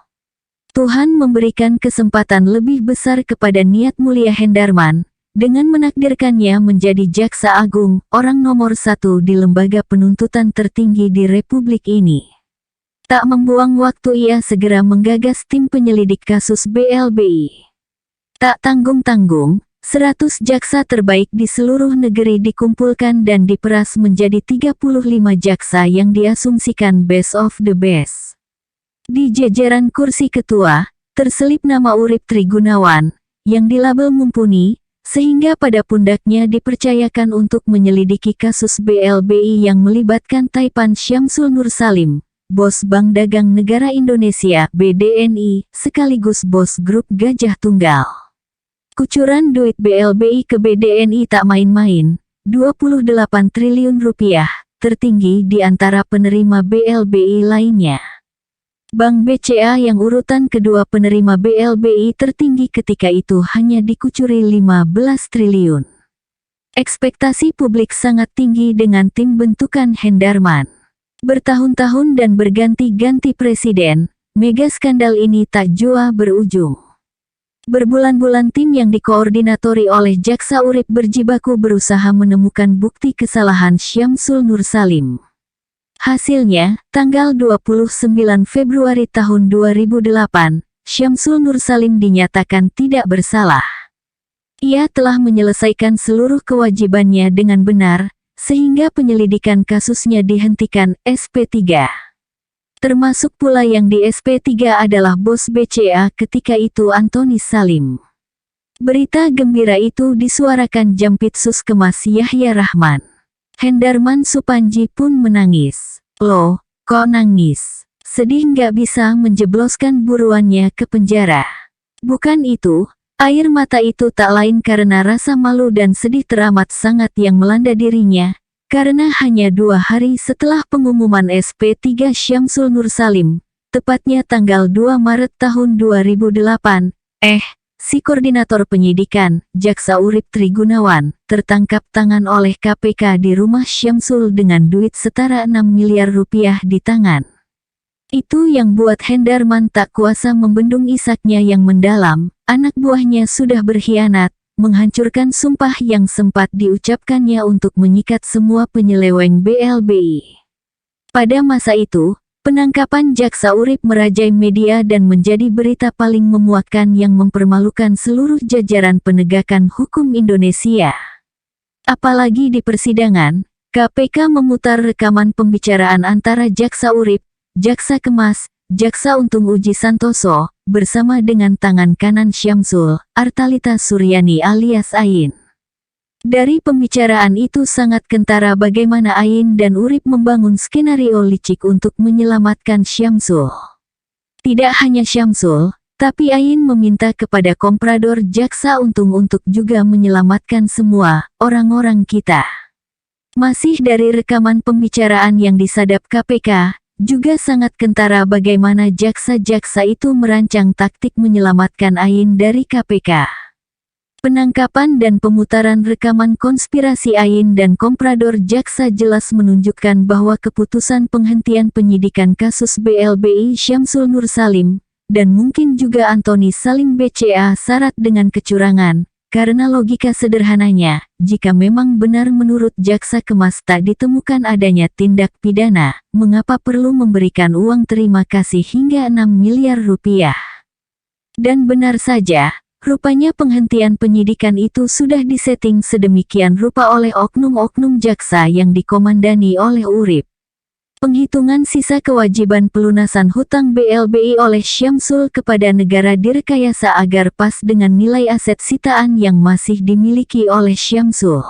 Tuhan memberikan kesempatan lebih besar kepada niat mulia Hendarman, dengan menakdirkannya menjadi Jaksa Agung, orang nomor 1 di lembaga penuntutan tertinggi di Republik ini. Tak membuang waktu ia segera menggagas tim penyelidik kasus BLBI. Tak tanggung-tanggung, 100 jaksa terbaik di seluruh negeri dikumpulkan dan diperas menjadi 35 jaksa yang diasumsikan best of the best. Di jajaran kursi ketua, terselip nama Urip Trigunawan, yang dilabel mumpuni, sehingga pada pundaknya dipercayakan untuk menyelidiki kasus BLBI yang melibatkan Taipan Syamsul Nur Salim, bos Bank Dagang Negara Indonesia (BDNI), sekaligus bos grup Gajah Tunggal. Kucuran duit BLBI ke BDNI tak main-main, 28 triliun rupiah, tertinggi di antara penerima BLBI lainnya. Bank BCA yang urutan kedua penerima BLBI tertinggi ketika itu hanya dikucuri 15 triliun. Ekspektasi publik sangat tinggi dengan tim bentukan Hendarman. Bertahun-tahun dan berganti-ganti presiden, mega skandal ini tak jua berujung. Berbulan-bulan tim yang dikoordinatori oleh Jaksa Urip berjibaku berusaha menemukan bukti kesalahan Syamsul Nur Salim. Hasilnya, tanggal 29 Februari tahun 2008, Syamsul Nur Salim dinyatakan tidak bersalah. Ia telah menyelesaikan seluruh kewajibannya dengan benar, sehingga penyelidikan kasusnya dihentikan SP3. Termasuk pula yang di SP3 adalah bos BCA ketika itu Antoni Salim. Berita gembira itu disuarakan Jampitsus Kemas Yahya Rahman. Hendarman Supandji pun menangis. Loh, kok nangis? Sedih nggak bisa menjebloskan buruannya ke penjara. Bukan itu, air mata itu tak lain karena rasa malu dan sedih teramat sangat yang melanda dirinya, karena hanya 2 hari setelah pengumuman SP3 Syamsul Nur Salim, tepatnya tanggal 2 Maret tahun 2008, si koordinator penyidikan, Jaksa Urip Trigunawan, tertangkap tangan oleh KPK di rumah Syamsul dengan duit setara 6 miliar rupiah di tangan. Itu yang buat Hendarman tak kuasa membendung isaknya yang mendalam, anak buahnya sudah berkhianat, menghancurkan sumpah yang sempat diucapkannya untuk menyikat semua penyeleweng BLBI. Pada masa itu, penangkapan Jaksa Urip merajai media dan menjadi berita paling memuakkan yang mempermalukan seluruh jajaran penegakan hukum Indonesia. Apalagi di persidangan, KPK memutar rekaman pembicaraan antara Jaksa Urip, Jaksa Kemas, Jaksa Untung Uji Santoso, bersama dengan tangan kanan Syamsul, Artalita Suryani alias Ain. Dari pembicaraan itu sangat kentara bagaimana Ain dan Urip membangun skenario licik untuk menyelamatkan Syamsul. Tidak hanya Syamsul, tapi Ain meminta kepada komprador Jaksa Untung untuk juga menyelamatkan semua orang-orang kita. Masih dari rekaman pembicaraan yang disadap KPK, juga sangat kentara bagaimana jaksa-jaksa itu merancang taktik menyelamatkan Ain dari KPK. Penangkapan dan pemutaran rekaman konspirasi Ain dan komprador jaksa jelas menunjukkan bahwa keputusan penghentian penyidikan kasus BLBI Syamsul Nur Salim, dan mungkin juga Antoni Salim BCA syarat dengan kecurangan, karena logika sederhananya, jika memang benar menurut Jaksa Kemas tak ditemukan adanya tindak pidana, mengapa perlu memberikan uang terima kasih hingga 6 miliar rupiah? Dan benar saja, rupanya penghentian penyidikan itu sudah disetting sedemikian rupa oleh oknum-oknum jaksa yang dikomandani oleh Urip. Penghitungan sisa kewajiban pelunasan hutang BLBI oleh Syamsul kepada negara direkayasa agar pas dengan nilai aset sitaan yang masih dimiliki oleh Syamsul.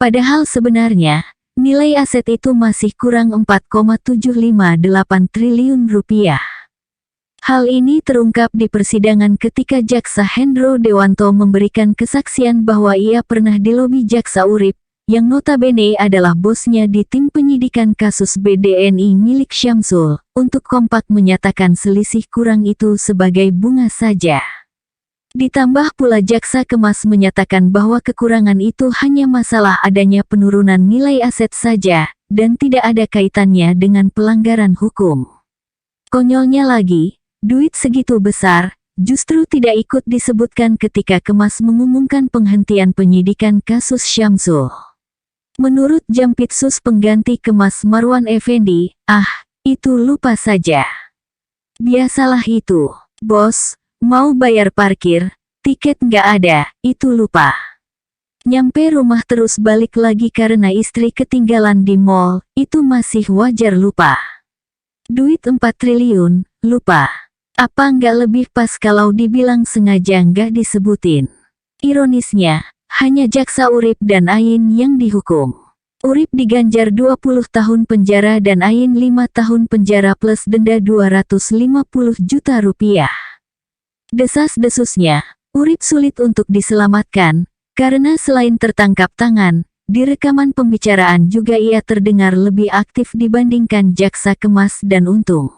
Padahal sebenarnya, nilai aset itu masih kurang 4,758 triliun rupiah. Hal ini terungkap di persidangan ketika Jaksa Hendro Dewanto memberikan kesaksian bahwa ia pernah dilobi Jaksa Urip, yang notabene adalah bosnya di tim penyidikan kasus BDNI milik Syamsul, untuk kompak menyatakan selisih kurang itu sebagai bunga saja. Ditambah pula Jaksa Kemas menyatakan bahwa kekurangan itu hanya masalah adanya penurunan nilai aset saja, dan tidak ada kaitannya dengan pelanggaran hukum. Konyolnya lagi, duit segitu besar, justru tidak ikut disebutkan ketika Kemas mengumumkan penghentian penyidikan kasus Syamsul. Menurut Jampitsus pengganti Kemas Marwan Effendi, itu lupa saja. Biasalah itu, bos, mau bayar parkir, tiket nggak ada, itu lupa. Nyampe rumah terus balik lagi karena istri ketinggalan di mall, itu masih wajar lupa. Duit 4 triliun, lupa. Apa nggak lebih pas kalau dibilang sengaja nggak disebutin? Ironisnya, hanya Jaksa Urip dan Ain yang dihukum. Urip diganjar 20 tahun penjara dan Ain 5 tahun penjara plus denda 250 juta rupiah. Desas-desusnya, Urip sulit untuk diselamatkan, karena selain tertangkap tangan, di rekaman pembicaraan juga ia terdengar lebih aktif dibandingkan Jaksa Kemas dan Untung.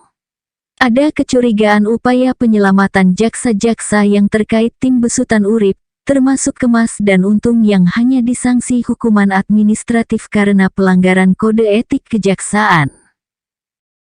Ada kecurigaan upaya penyelamatan jaksa-jaksa yang terkait tim besutan Urip, termasuk Kemas dan Untung yang hanya disangsi hukuman administratif karena pelanggaran kode etik kejaksaan.